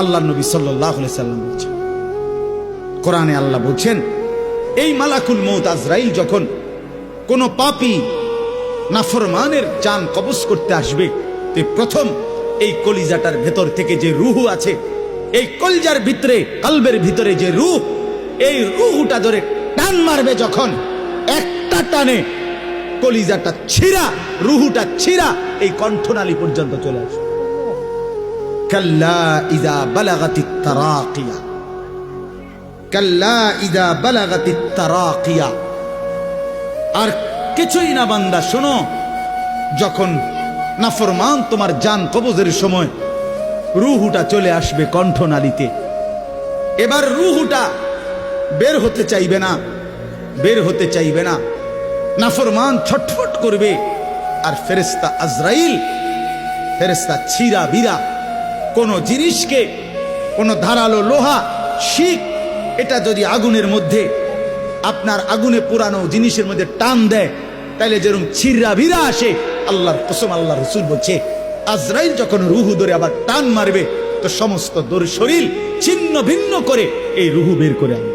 আল্লাহ নবী সাল্লাল্লাহু আলাইহি সাল্লাম বলছেন, কোরআনে আল্লাহ বলছেন এই মালাকুল মউত আজরাইল যখন কোন পাপী নাফরমানের জান কবজ করতে আসবে তে প্রথম এই কলিজাটার ভেতর থেকে যে রূহ আছে, এই কলজার ভিতরে কলবের ভিতরে যে রূহ, এই রূহটা ধরে টান মারবে যখন, একটা টানে কলিজাটা ছিঁড়া, রূহটা ছিঁড়া এই কণ্ঠনালী পর্যন্ত চলে আসবে। কাল্লা ইযা বালাগাতিত তারাকিয়া, কাল্লা ইযা বালাগাতিত তারাকিয়া। আর কিছুই না বান্দা, শোনো, যখন নাফরমান তোমার জান কবজের সময় রূহটা চলে আসবে কণ্ঠনালীতে, এবার রূহটা বের হতে চাইবে না, বের হতে চাইবে না, নাফরমান ছটফট করবে। আর ফেরেশতা আজরাইল, ফেরেশতা ছিঁড়া বিরা কোন জিনিসকে, কোন ধারালো লোহা, শিক, এটা যদি আগুনের মধ্যে, আপনার আগুনে পুরানো জিনিসের মধ্যে টান দেয় তাইলে যেরকম ছিঁড়া ভিড়া আসে, আল্লাহর কসম আল্লাহ রাসূল বলছে আজরাইল যখন রূহ ধরে আবার টান মারবে তো সমস্ত শরীর ছিন্ন ভিন্ন করে এই রূহ বের করে আনবে।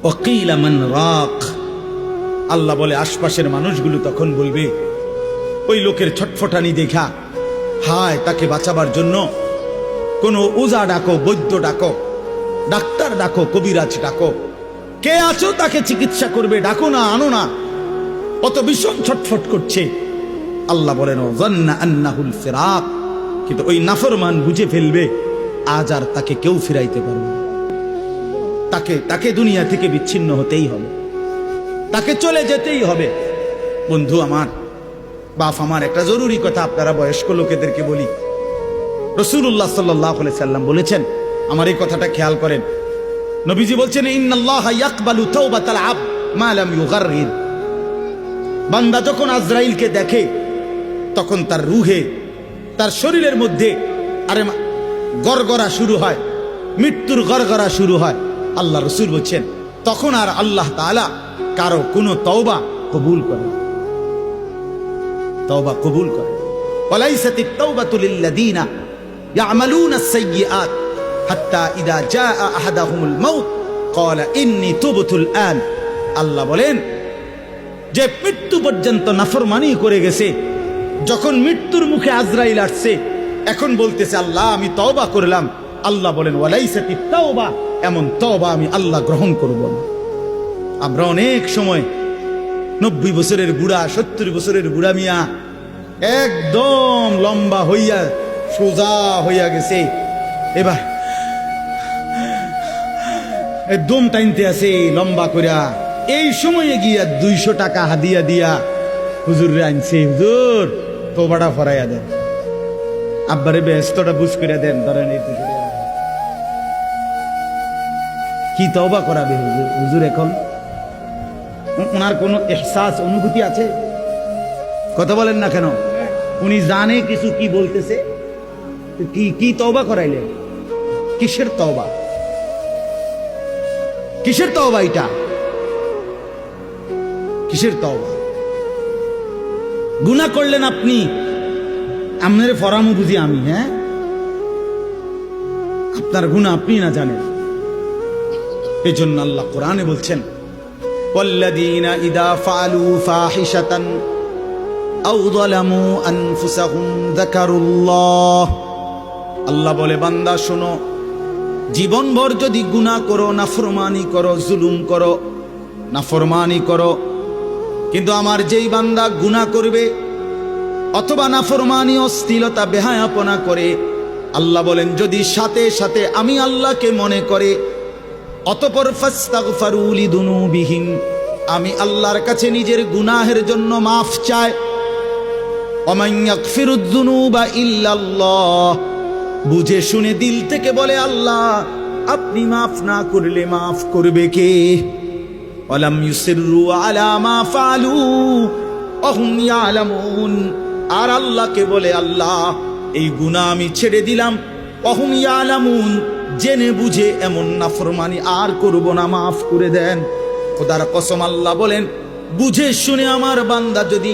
ওয়াকিলা মান রাক, আল্লাহ বলে আশপাশের মানুষগুলো তখন বলবে ওই লোকের ছটফটানি দেখা, হায় তাকে বাঁচাবার জন্য কোন ওজা ডাকো, বৈদ্য ডাকো, ডাক্তার ডাকো, কবিরাজ ডাকো, কে আছো তাকে চিকিৎসা করবে, ডাকো না, আনো না, কত ভীষণ ছটফট করছে। আল্লাহ বলেন যান্না আন্নাহুল ফিরাক, কিন্তু ওই নাফরমান বুঝে ফেলবে আজ আর তাকে কেউ ফিরাইতে পারবে না, তাকে দুনিয়া থেকে বিচ্ছিন্ন হতেই হবে, তাকে চলে যেতেই হবে। বন্ধু আমার, বাপ আমার, একটা জরুরি কথা আপনারা বয়স্ক লোকেদেরকে বলি। রাসূলুল্লাহ সাল্লাল্লাহু আলাইহি সাল্লাম বলেছেন, আমার এই কথাটা খেয়াল করেন, নবীজি বলছেন ইন্নাল্লাহা ইয়াকবালু তাওবাতাল আবদ মা লাম ইউগাররির। বান্দা যখন আজরাইলকে দেখে তখন তার রুহে, তার শরীরের মধ্যে আরে গড়গড়া শুরু হয়, মৃত্যুর গড়গড়া শুরু হয়। আল্লাহ রাসূল বলছেন তখন আর আল্লাহ তাআলা কারো কোনো তওবা কবুল করে, তওবা কবুল করে। ওয়ালাইসাতিত তাওবাতু লিল্লাযিনা ইয়ামালুনাস সাইয়্যাত হাত্তা ইযা জাআ আহাদাহুমুল মাউত ক্বালা ইন্নী তুবতুল আন। আল্লাহ বলেন যে মৃত্যু পর্যন্ত নাফরমানি করে গেছে, যখন মৃত্যুর মুখে আজরাইল আসছে এখন বলতেছে আল্লাহ আমি তওবা করলাম। আল্লাহ বলেন ওয়ালাইসাতিত তাওবা, এমন তওবা আমি আল্লাহ গ্রহণ করব না। আমরা অনেক সময় 90 বছরের বুড়া, 70 বছরের বুড়া মিয়া একদম লম্বা হইয়া সোজা হইয়া গেছে, দম টাইনতে আছে লম্বা কইরা, এই সময়ে গিয়া 200 টাকা হাদিয়া দিয়া হুজুর আনছে, হুজুর তোবাটা ফরাইয়া দেন, আব্বারে ব্যস্তটা বুঝ করে দেন, ধরেন এই 200 টাকা। কি তওবা করাবে হুজুর? এখন ওনার কোনো এহসাস অনুভূতি আছে? কথা বলেন না কেন? উনি জানে কিছু কি বলতেছে, কি তওবা করাইলেন? কিসের তওবা? কিসের তওবা এটা? কিসের তওবা? গুনাহ করলেন আপনি, আপনার ফরামু বুঝি আমি? হ্যাঁ, আপনার গুনাহ আপনি না জানেন। এই জন্য আল্লাহ কোরআনে বলছেন, ওয়াল্লাযীনা ইযা ফাআলু ফাহিশাতান আও যালামু আনফুসাহুম যাকারুল্লাহ। আল্লাহ বলে, বান্দা শোনো, জীবনভর যদি গুনাহ করো, নাফরমানি করো, জুলুম করো, নাফরমানি করো, কিন্তু আমার যেই বান্দা গুনাহ করবে অথবা নাফরমানি, অশ্লীলতা, বেহায়াপনা করে, আল্লাহ বলেন যদি সাথে সাথে আমি আল্লাহকে মনে করে, অতঃপর ফাস্তাগফারু লিযুনুবিহিম, আমি আল্লাহর কাছে নিজের গুনাহের জন্য মাফ চায়, ওমান ইয়াগফিরুয যুনুবা ইল্লাল্লাহ, বুঝে শুনে দিল থেকে বলে আল্লাহ আপনি মাফ না করলে মাফ করবে কে? ওয়ালাম ইউসিররু আলা মা ফাআলু ওয়া হুম ইয়ালামুন, আর আল্লাহকে বলে আল্লাহ এই গুনাহ আমি ছেড়ে দিলাম, ওয়া হুম ইয়ালামুন, জেনে বুঝে এমন নাফরমানি আর করব না, মাফ করে দেন। খোদার কসম আল্লাহ বলেন, বুঝে শুনে আমার বান্দা যদি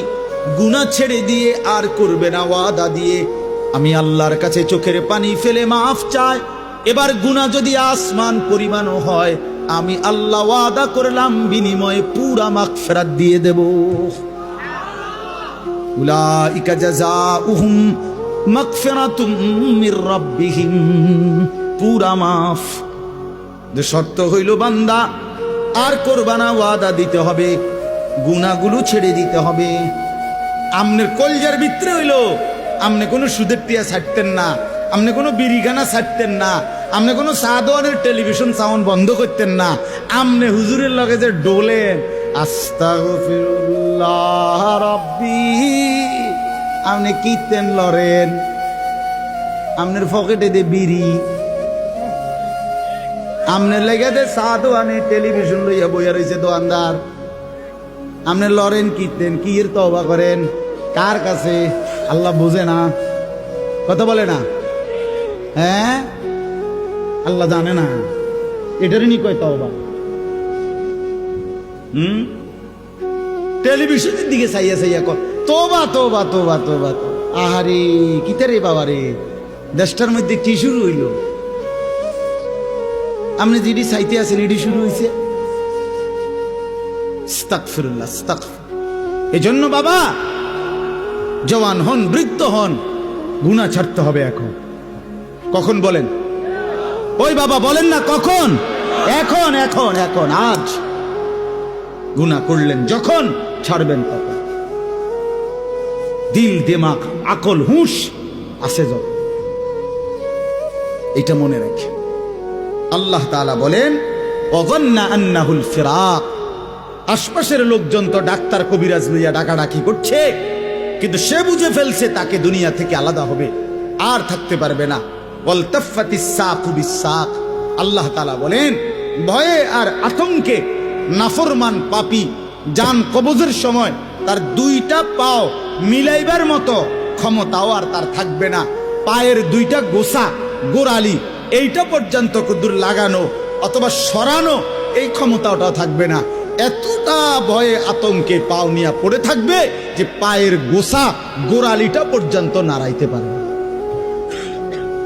গুনাহ ছেড়ে দিয়ে আর করবে না, ওয়াদা দিয়ে আমি আল্লাহর কাছে চোখের পানি ফেলে মাফ চায়, এবার গুনাহ যদি আসমান পরিমাণও হয়, আমি আল্লাহ ওয়াদা করলাম বিনিময়ে পুরা মাগফিরাত দিয়ে দেব। উলাইকা জাযাউহুম মাগফিরাতুম মির রাব্বিহিম, পুরা মাফ। যে শর্ত হইল বান্দা আর করবা না, ওয়াদা দিতে হবে, গুনাহগুলো ছেড়ে দিতে হবে। আমনের কলজার ভিতরে হইল আমনে কোনো সুদের টিয়া ছাড়তেন না, আমনে কোনো বিড়িখানা ছাড়তেন না, আমনে কোনো সাদওয়ানের টেলিভিশন সাউন্ড বন্ধ করতেন না, আমনে হুজুরের লগে যে ডোলেন আস্তাগফিরুল্লাহ রাব্বি, আমনে কীর্তন লরেন, আমনের পকেটে দে বিড়ি, আমনের লেগে দে সাদওয়ানে টেলিভিশন লইয়া বইয়া রয়েছে দোকানদার, আমনে লরেন কীর্তেন, কি এর তওবা করেন কার কাছে? আল্লাহ বুঝে না? কথা বলে না? হ্যাঁ, আল্লাহ জানে না? এটারই নি কয় তওবা। টেলিভিশনের দিকে চাইয়া চাইয়া কয় তোবা তোবা তোবা তোবা। আহারে কিতে রে বাবা রে, দেশটার মধ্যে কি শুরু হইল? আপনি যেটি চাইতে আছেন এটি শুরু হয়েছে। আস্তাগফিরুল্লাহ, আস্তাগফির। এজন্য বাবা, জওয়ান হন, বৃদ্ধ হন, গুনাহ ছাড়তে হবে এখন। কখন বলেন? ওই বাবা বলেন না কখন? এখন এখন এখন, আজ। গুনাহ করলেন যখন, ছাড়বেন তখন। দিল, দিমাগ, আকল, হুঁশ আছে যখন, এটা মনে রাখে। আল্লাহ তাআলা বলেন, ওয়াযান্না আন্নাহুল ফিরাক, আশপাশের লোকজন তো ডাক্তার কবিরাজ লইয়া ডাকাডাকি করছে, কিন্তু সে বুঝে ফেলছে তাকে দুনিয়া থেকে আলাদা হবে, আর থাকতে পারবে না। ওয়ালতাফাতিস সাকু বিসাক, আল্লাহ তাআলা বলেন ভয়ে আর আতঙ্কে নাফরমান পাপী জান কবজের সময় তার দুইটা পাও মিলাইবার মতো ক্ষমতাও আর তার থাকবে না। পায়ের দুইটা গোসা, গোড়ালি, এইটা পর্যন্ত কুদুর লাগানো অথবা সরানো এই ক্ষমতাটাও থাকবে না। এতটা ভয়ে আতঙ্কে পাও নিয়া পড়ে থাকবে যে পায়ের গোসা, গোড়ালিটা পর্যন্ত নাড়াইতে পারবে।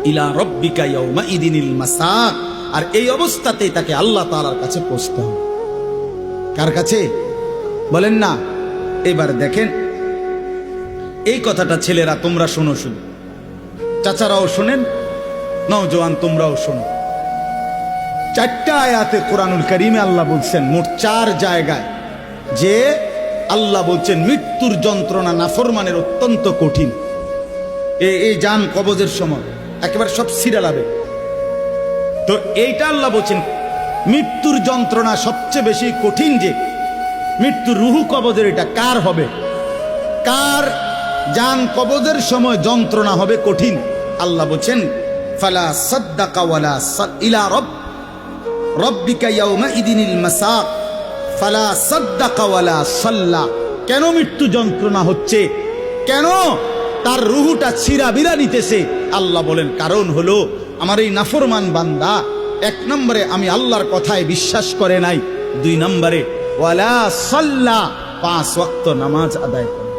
ইলা রব্বিকা ইয়াউমাইদিনিল মাসাক, আর এই অবস্থাতেই তাকে আল্লাহ তাআলার কাছে পৌঁছতে হবে। কার কাছে বলেন না? এবার দেখেন এই কথাটা ছেলেরা তোমরা শোনো, শুধু চাচারাও শোনেন, নওজোয়ান তোমরাও শোনো। 4টা আয়াতে কোরআনুল কারীমে আল্লাহ বলছেন, মোট 4 জায়গায়, যে আল্লাহ বলছেন মৃত্যুর যন্ত্রণা নাফরমানের অত্যন্ত কঠিন। এই জান কবজের সময় একেবারে সব ছিঁড়ে যাবে। তো এইটা আল্লাহ বলছেন মৃত্যুর যন্ত্রণা সবচেয়ে বেশি কঠিন, যে মৃত্যুর রুহু কবজের এটা কার হবে, কার জান কবজের সময় যন্ত্রণা হবে কঠিন। আল্লাহ বলছেন ফালা সাদ্দাকা ওয়ালা ইলা রব্বিকা ইয়াউমা ইদিনিল মাসাক ফালা সাদ্দাকা ওয়ালা সাল্লা। কেন মৃত্যু যন্ত্রণা হচ্ছে, কেন তার রুহুটা ছিঁড়াবিরা নিতেছে? আল্লাহ বলেন কারণ হলো আমার এই নাফরমান বান্দা এক নম্বরে আমি আল্লাহর কথায় বিশ্বাস করে নাই, দুই নম্বরে ওয়ালা সাল্লা 5 ওয়াক্ত নামাজ আদায় করে।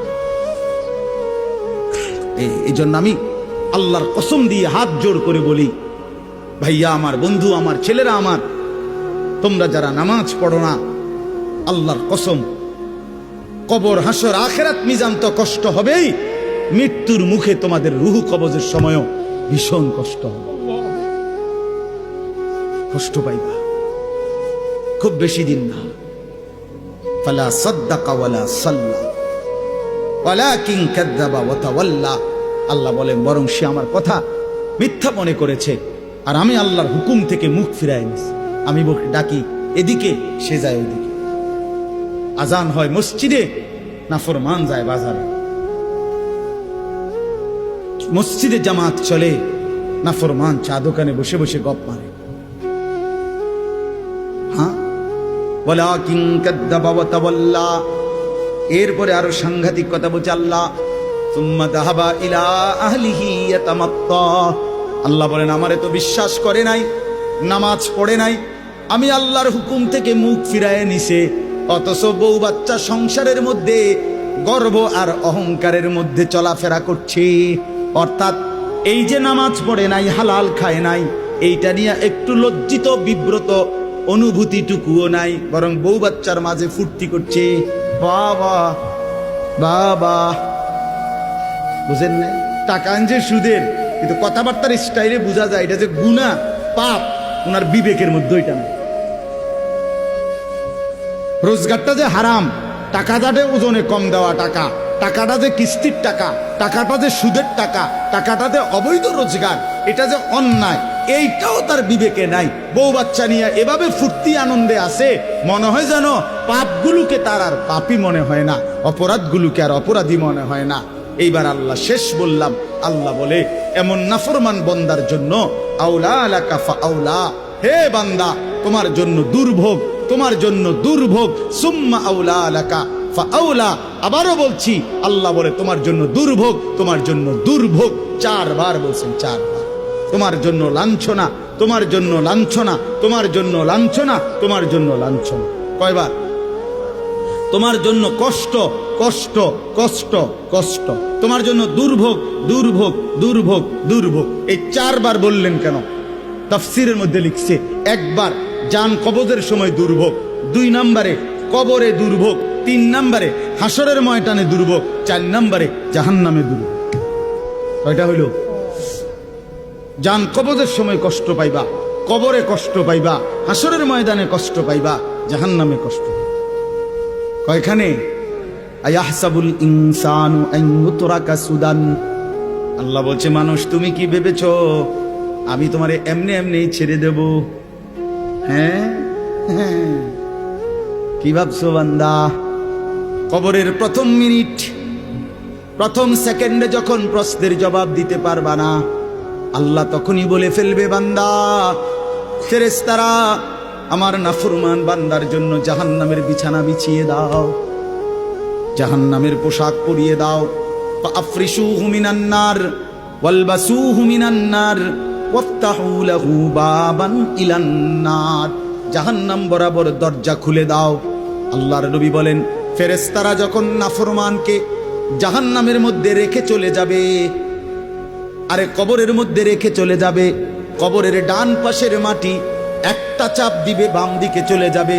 এই জন্য আমি আল্লাহর কসম দিয়ে হাত জোর করে বলি, ভাইয়া আমার, বন্ধু আমার, ছেলেরা আমার, তোমরা যারা নামাজ পড়ো না, আল্লাহর কসম কবর, হাসর, আখিরাত, মিজান তো কষ্ট হবেই, মৃত্যুর মুখে তোমাদের রুহু কবজের সময়ও ভীষণ কষ্ট হবে, কষ্ট পাইবা, খুব বেশি দিন না। ফালা সাদ্দাকা ওয়ালা সাল্লা ওয়ালাকিন কাযাবা ওয়া তাওয়াল্লা। আল্লাহ বলেন বরং সে আমার কথা মিথ্যা মনে করেছে, আর আমি আল্লাহর হুকুম থেকে মুখ ফিরাই নিছি। আমি ডাকি এদিকে, সে যায় ওইদিকে। আজান হয় মসজিদে, নাফরমান যায় বাজারে। মসজিদে জামাত চলে, নাফরমান চা দোকানে বসে বসে গপ মারে। হ্যাঁ, ওয়ালাকিন কাযাবা ওয়া তাওয়াল্লা। এরপরে আরো সাংঘাতিক কথা বলছে আল্লাহ, সুম্মা যাহাবা ইলা আহলিহি ইয়াতামাত্তা। আল্লাহ বলেন আমারে তো বিশ্বাস করে নাই, নামাজ পড়ে নাই, আমি আল্লাহর হুকুম থেকে মুখ ফিরায় নিছে, অথচ বউ বাচ্চা সংসারের মধ্যে গর্ব আর অহংকারের মধ্যে চলাফেরা করছে। অর্থাৎ এই যে নামাজ পড়ে নাই, হালাল খায় নাই, এইটা নিয়ে একটু লজ্জিত বিব্রত অনুভূতিটুকুও নাই, বরং বউ বাচ্চার মাঝে ফুর্তি করছে। বাবা বাবা, বুঝেন না? টাকা আনছে সুদের, কিন্তু কথাবার্তার স্টাইলে বোঝা যায় এটা যে গুনাহ, পাপ, ওনার বিবেকের মধ্যে ওইটা নাই। রোজগারটা যে হারাম, টাকাটা যে ওজনে কম দেওয়া টাকা, টাকাটা যে কিস্তির টাকা, টাকাটা যে সুদের টাকা, টাকাটা যে অবৈধ রোজগার, এটা যে অন্যায়, এইটাও তার বিবেকে নাই। বউ বাচ্চা নিয়ে এভাবে ফুর্তি আনন্দে আছে, মনে হয় যেন পাপগুলোকে তার আর পাপই মনে হয় না, অপরাধগুলোকে আর অপরাধী মনে হয় না। এইবার আল্লাহ শেষ বললাম, আল্লাহ বলে এমন নাফরমান বন্দার জন্য আউলা লাকা ফাআউলা, হে বান্দা তোমার জন্য দুর্ভোগ, তোমার জন্য দুর্ভোগ, সুম্মা আউলা লাকা ফাআউলা। আবারও বলছি, আল্লাহ বলে তোমার জন্য দুর্ভোগ, তোমার জন্য দুর্ভোগ, 4 বার বলছেন, 4 বার। তোমার জন্য লাঞ্ছনা, তোমার জন্য লাঞ্ছনা, তোমার জন্য লাঞ্ছনা, তোমার জন্য লাঞ্ছনা। কয়বার? তোমার জন্য কষ্ট, কষ্ট, কষ্ট, কষ্ট, তোমার জন্য দুর্ভোগ, দুর্ভোগ, দুর্ভোগ, দুর্ভোগ। এই 4 বার বললেন কেন? তাফসীরের মধ্যে লিখছে, একবার জান কবজের সময় দুর্ভোগ, 2 নম্বরে কবরে দুর্ভোগ, 3 নম্বরে হাসরের ময়দানে দুর্ভোগ, 4 নম্বরে জাহান্নামে দুর্ভোগ। কয়টা হইল? জান কবজের সময় কষ্ট পাইবা, কবরে কষ্ট পাইবা, হাসরের ময়দানে কষ্ট পাইবা, জাহান্নামে কষ্ট পাইবা। কয়খানে? আয়াহসাবুল ইনসানু আন ইউতরাকা সুদান। আল্লাহ বলছে মানুষ তুমি কি ভেবেছো আমি তোমারে এমনি এমনি ছেড়ে দেব? হ্যাঁ, কি ভাবছো বান্দা? কবরের প্রথম মিনিট, প্রথম সেকেন্ডে যখন প্রশ্নের জবাব দিতে পারবা না, আল্লাহ তখনই বলে ফেলবে বান্দা, ফেরেশতারা আমার নাফরমান বান্দার জন্য জাহান্নামের বিছানা বিছিয়ে দাও, জাহান্নামের পোশাক পরিয়ে দাও। ফাআফরিশুহু মিনান নার ওয়ালবাসুহু মিনান নার ওয়াফতাহু লাহু বাবান ইলান নার। জাহান্নাম বরাবর দরজা খুলে দাও। আল্লাহর নবী বলেন, ফেরেশতারা যখন নাফরমানকে জাহান্নামের মধ্যে রেখে চলে যাবে, আরে কবরের মধ্যে রেখে চলে যাবে, কবরের ডান পাশের মাটি একটা চাপ দিবে, বাম দিকে চলে যাবে,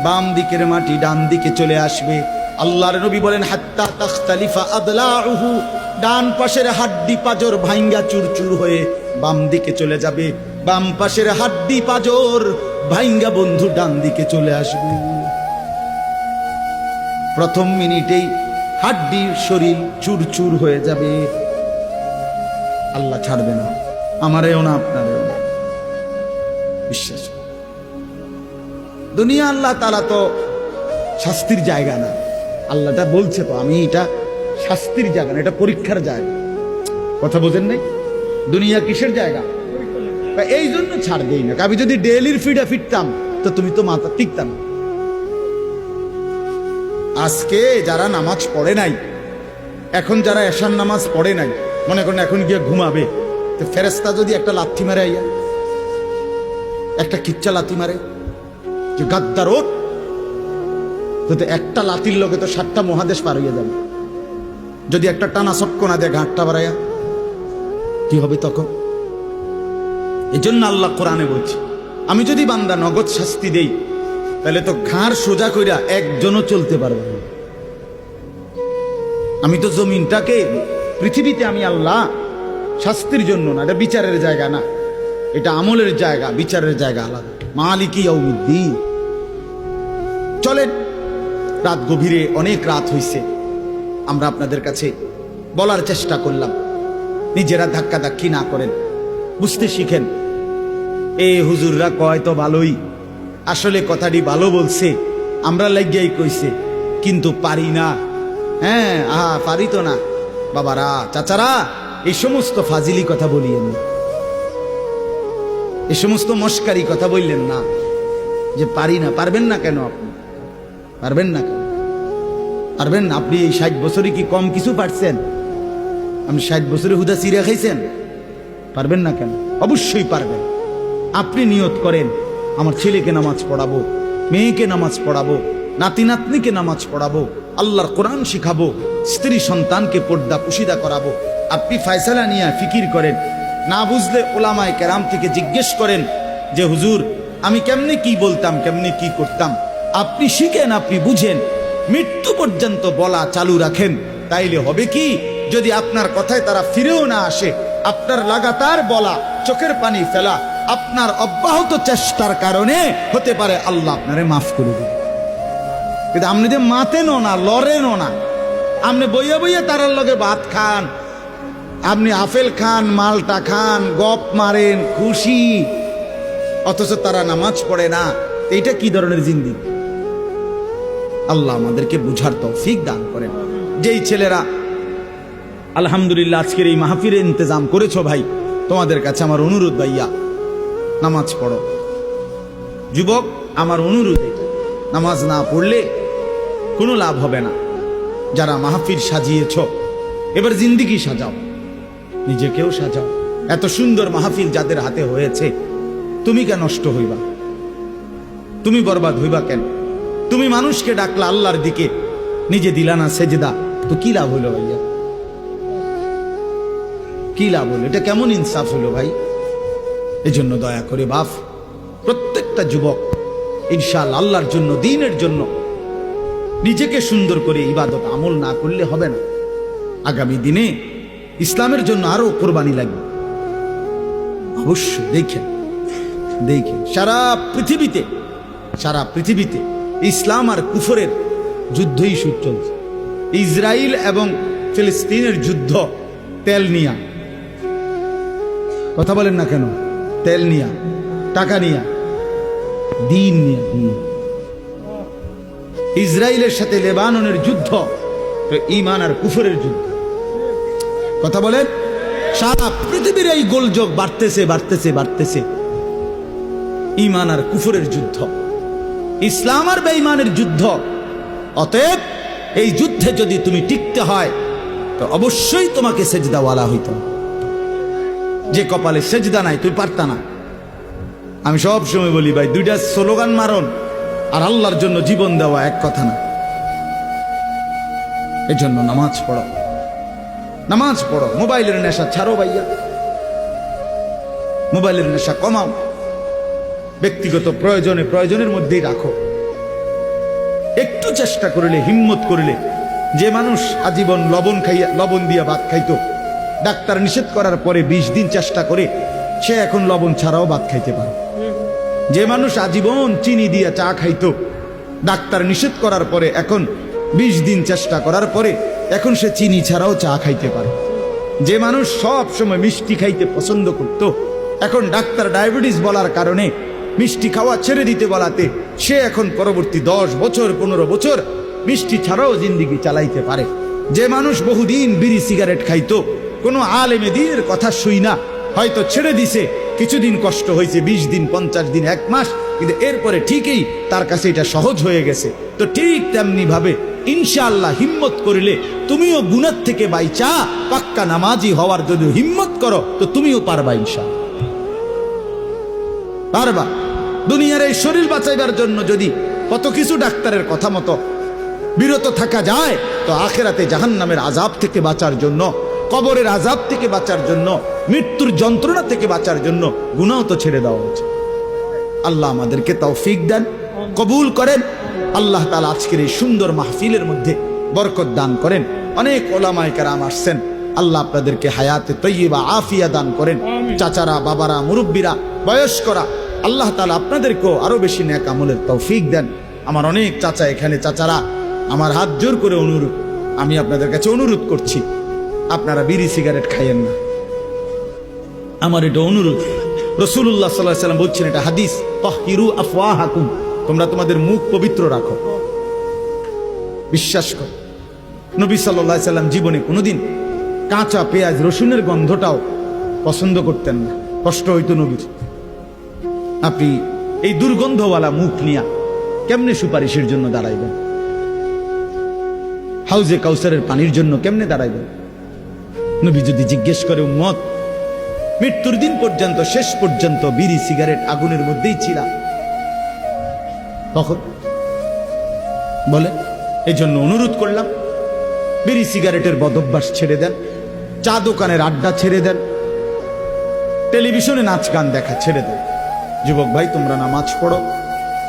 বাম দিকের মাটি ডান দিকে চলে আসবে। আল্লাহর নবী বলেন, হাত্তা তাখতালিফা আদলাউহু, ডান পাশের হাড্ডি পাজর ভাঙ্গা চুরচুর হয়ে বাম দিকে চলে যাবে, বাম পাশের হাড্ডি পাজর ভাঙ্গা বন্ধু ডান দিকে চলে আসবে। প্রথম মিনিটেই হাড্ডি শরীর চুরচুর হয়ে যাবে। আল্লাহ ছাড়বে না, আমারেও না, আপনারেও না। বিশ্বাস দুনিয়া আল্লাহ তাআলা তো শাস্তির জায়গা না। আল্লাহটা বলছে তো, আমি এটা শাস্তির জায়গা না, এটা পরীক্ষার জায়গা। কথা বোঝেন নাই? দুনিয়া কিসের জায়গা? এই জন্য ছাড় দেই না। আমি যদি ডেইলির ফিডে ফিরতাম তো তুমি তো মাথা টিকতাম। আজকে যারা নামাজ পড়ে নাই, এখন যারা এশার নামাজ পড়ে নাই, মনে করেন এখন গিয়ে ঘুমাবে, তো ফেরেশতা যদি একটা লাথি মারে, আইয়া একটা কিচ্ছা লাথি মারে যে গাদ্দার ওঠ, তো একটা লাথির লোকে তো 7টা মহাদেশ পার হইয়া যাবে। যদি একটা টানা চক্কনা দেয় ঘাটটা বাড়াইয়া, কি হবে তখন? এই জন্য আল্লাহ কোরআনে বলছে, আমি যদি বান্দা নগদ শাস্তি দেই তাহলে তো ঘাড় সোজা কইরা একজনও চলতে পারবে না। আমি তো জমিনটাকে, পৃথিবীতে আমি আল্লাহ শাস্তির জন্য না, এটা বিচারের জায়গা না, এটা আমলের জায়গা, বিচারের জায়গা আলাদা। মালিকি ইয়াউমিদ্দিন। চলেন, রাত গভীরে, অনেক রাত হইছে, আমরা আপনাদের কাছে বলার চেষ্টা করলাম, নিজেরা ধাক্কা ধাক্কি না করেন, বুঝতে শিখেন। এ হুজুররা কয় তো ভালোই, আসলে কথাটি ভালো বলছে, আমরা লাগিয়াই কইছে, কিন্তু পারি না। হ্যাঁ, পারি তো না। বাবারা, চাচারা, এই সমস্ত ফাজিলি কথা বলিয়েন না, এই সমস্ত মস্কারি কথা বললেন না যে পারি না। পারবেন না কেন? আপনি পারবেন না কেন? পারবেন না। আপনি এই 60 বছরই কি কম কিছু পারছেন? আপনি 60 বছরে হুদা চিড়া খাইছেন? পারবেন না কেন? অবশ্যই পারবেন। আপনি নিয়ত করেন, আমার ছেলেকে নামাজ পড়াবো, মেয়েকে নামাজ পড়াবো, নাতি নাতনিকে নামাজ পড়াবো, আল্লাহর কোরআন শিখাবো, স্ত্রী সন্তানকে পর্দা পুশিদা করাবো। আপনি ফয়সালা নিয়ে ফিকির করেন, না বুঝলে ওলামায়ে কেরাম থেকে জিজ্ঞেস করেন যে হুজুর আমি কেমনে কি বলতাম, কেমনে কি করতাম। আপনি শিখেন, আপনি বুঝেন, মৃত্যু পর্যন্ত বলা চালু রাখেন। তাইলে হবে কি, যদি আপনার কথায় তারা ফিরেও না আসে, আপনার লাগাতার বলা, চোখের পানি ফেলা, আপনার অব্যাহত চেষ্টার কারণে হতে পারে আল্লাহ আপনারে মাফ করে দেবে। কিন্তু আপনি যে মাতেনও না, লড়েনও না, আপনি বইয়া বইয়া তারার লগে ভাত খান, আপনি আপেল খান, মালটা খান, গপ মারেন, খুশি, অথচ তারা নামাজ পড়ে না। এইটা কি ধরনের জিন্দেগি? আল্লাহ আমাদেরকে বুঝার তৌফিক দান করেন। যেই ছেলেরা আলহামদুলিল্লাহ আজকের এই মাহফিলের ইন্তজাম করেছো, ভাই তোমাদের কাছে আমার অনুরোধ, ভাইয়া নামাজ পড়ো। যুবক, আমার অনুরোধ, নামাজ না পড়লে কোনো লাভ হবে না। যারা মাহফিল সাজিয়েছ, এবার জিন্দেগি সাজাও, নিজেকেও সাজাও। এত সুন্দর মাহফিল যাদের হাতে হয়েছে, তুমি কেন নষ্ট হইবা? তুমি বরবাদ হইবা কেন? তুমি মানুষকে ডাকলা আল্লাহর দিকে, নিজে দিলা না সেজদা, তো কি লাভ হলো ভাইয়া? কি লাভ হলো? এটা কেমন ইনসাফ হলো ভাই? এজন্য দয়া করে বাপ, প্রত্যেকটা যুবক ইনশাআল্লাহ আল্লাহর জন্য, দ্বীনের জন্য নিজেকে সুন্দর করে ইবাদত আমল না করলে হবে না। আগামী দিনে ইসলামের জন্য আরো কোরবানি লাগবে। অবশ্যই দেখেন, সারা পৃথিবীতে ইসলাম আর কুফরের যুদ্ধই চলছে। ইসরায়েল এবং ফিলিস্তিনের যুদ্ধ তেল নিয়া। কথা বলেন না কেন? তেল নিয়া, টাকা নিয়া, দিন নিয়া। ইসরায়েলের সাথে লেবাননের যুদ্ধ তো ঈমান আর কুফরের যুদ্ধ। কথা বলেন, সারা পৃথিবীর এই গোলযোগ বাড়তেছে। ঈমান আর কুফরের যুদ্ধ, ইসলাম আর বেঈমানের যুদ্ধ। অতএব এই যুদ্ধে যদি তুমি টিকতে হয় তো অবশ্যই তোমাকে সেজদাওয়ালা হইতে হবে। যে কপালে সেজদা নাই, তুই পারতা না। আমি সব সময় বলি ভাই, দুইটা স্লোগান মারন আর আল্লাহর জন্য জীবন দেওয়া এক কথা না। এজন্য নামাজ পড়ো। মোবাইলের নেশা ছাড়ো ভাইয়া, মোবাইলের নেশা কমাও। ব্যক্তিগত প্রয়োজনের মধ্যেই রাখো। একটু চেষ্টা করলে, হিম্মত করলে, যে মানুষ আজীবন লবণ দিয়া ভাত খাইতো, ডাক্তার নিষেধ করার পরে 20 দিন চেষ্টা করে সে এখন লবণ ছাড়াও ভাত খাইতে পারে। যে মানুষ আজীবন চিনি দিয়া চা খাইতো, ডাক্তার নিষেধ করার পরে এখন 20 দিন চেষ্টা করার পরে এখন সে চিনি ছাড়াও চা খাইতে পারে। যে মানুষ সব সময় মিষ্টি খাইতে পছন্দ করত, এখন ডাক্তার ডায়াবেটিস বলার কারণে মিষ্টি খাওয়া ছেড়ে দিতে বলাতে সে এখন পরবর্তী 10 বছর 15 বছর মিষ্টি ছাড়াও জিন্দিগি চালাইতে পারে। যে মানুষ বহুদিন বিড়ি সিগারেট খাইতো, কোনো আলেমে দ্বীনের কথা শুই না, হয়তো ছেড়ে দিছে, কিছুদিন কষ্ট হয়েছে, 20 দিন 50 দিন 1 মাস, কিন্তু এরপরে ঠিকই তার কাছে এটা সহজ হয়ে গেছে। তো ঠিক তেমনি ভাবে ইনশাআল্লাহ হিম্মত করিলে তুমিও গুনাহ থেকে বাইচা পাক্কা নামাজি হওয়ার যদি হিম্মত করো তো তুমিও পারবা, ইনশাআল্লাহ পারবা। দুনিয়ার এই শরীর বাঁচাইবার জন্য যদি কত কিছু ডাক্তারের কথা মতো বিরত থাকা যায়, তো আখেরাতে জাহান্নামের আযাব থেকে বাঁচার জন্য, কবরের আযাব থেকে বাঁচার জন্য, মৃত্যুর যন্ত্রণা থেকে বাঁচার জন্য গুনাহ তো ছেড়ে দেওয়া উচিত। আল্লাহ আমাদেরকে তৌফিক দেন, কবুল করেন। আল্লাহ তাআলা আজকের এই সুন্দর মাহফিলের মধ্যে বরকত দান করেন। অনেক ওলামায়ে কেরাম আসছেন, আল্লাহ আপনাদেরকে হায়াতে তয়্যিবা আফিয়া দান করেন। চাচারা, বাবারা, মুরব্বীরা, বয়স্করা, আল্লাহ তাআলা আপনাদেরকেও আরো বেশি নেক আমলের তৌফিক দেন। আমার অনেক চাচা এখানে, চাচারা আমার হাত জোর করে অনুরোধ, আমি আপনাদের কাছে অনুরোধ করছি, আপনারা বিড়ি সিগারেট খাইয়েন না, আমার এটা অনুরোধ। রাসূলুল্লাহ সাল্লাল্লাহু আলাইহি ওয়াসাল্লাম বলছেন, এটা হাদিস, তাহহিরু আফওয়াহাকুম, তোমরা তোমাদের মুখ পবিত্র রাখো। বিশ্বাস করো, নবী সাল্লাল্লাহু আলাইহি ওয়াসাল্লাম জীবনে কোনোদিন কাঁচা পেঁয়াজ রসুনের গন্ধটাও পছন্দ করতেন না, কষ্ট হইতো নবীর। আপনি এই দুর্গন্ধওয়ালা মুখ নিয়া কেমনে সুপারিশের জন্য দাঁড়াইবেন? হাউজে কাউসারের পানির জন্য কেমনে দাঁড়াইবেন? নবী যদি জিজ্ঞেস করে, উম্মত মৃত্যুর দিন পর্যন্ত, শেষ পর্যন্ত বিড়ি সিগারেট আগুনের মধ্যেই ছিলা, তখন বলে, এই জন্য অনুরোধ করলাম, বিড়ি সিগারেটের বদভ্যাস ছেড়ে দেন, চা দোকানের আড্ডা ছেড়ে দেন, টেলিভিশনে নাচ গান দেখা ছেড়ে দেন। যুবক ভাই, তোমরা নামাজ পড়ো,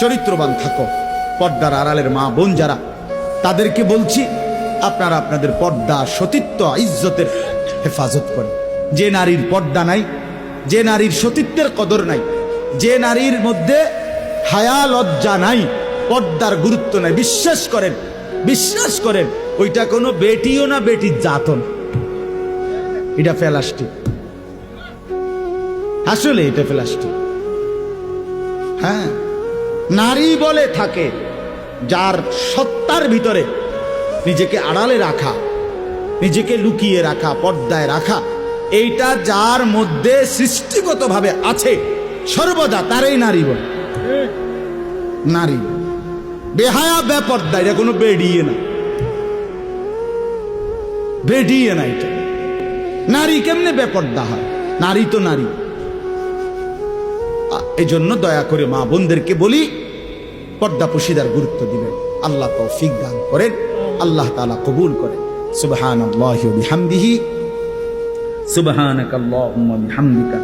চরিত্রবান থাকো। পর্দার আড়ালের মা বোন যারা, তাদেরকে বলছি, আপনারা আপনাদের পর্দা, সতীত্ব, ইজ্জতের হেফাজত করেন। যে নারীর পর্দা নাই, যে নারীর সতীত্বের কদর নাই, যে নারীর মধ্যে হায়া লজ্জা নাই, পর্দার গুরুত্ব নাই, বিশ্বাস করেন, বিশ্বাস করেন, ওইটা কোনো বেটিও না, বেটির জাতও না, এটা প্লাস্টিক। আসলে এটা প্লাস্টিক। হ্যাঁ, নারী বলে থাকে যার সত্তার ভিতরে নিজেকে আড়ালে রাখা, নিজেকে লুকিয়ে রাখা, পর্দায় রাখা, এইটা যার মধ্যে সৃষ্টিগতভাবে আছে সর্বদা, তারই নারী বলে। নারী বেহায়া, বেপর্দা, এটা কোনো বেডিয়ে না, বেডিয়ে না। এটা নারী কেমনে বেপর্দা হয়? নারী তো নারী। এই জন্য দয়া করে মা বোনদেরকে বলি, পর্দা পুশিদার গুরুত্ব দিবেন। আল্লাহ তৌফিক দান করেন, আল্লাহ তাআলা কবুল করেন। সুবহানাল্লাহি ওয়া বিহামদিহি, সুবহানাকাল্লাহুম্মা বিহামদিকা।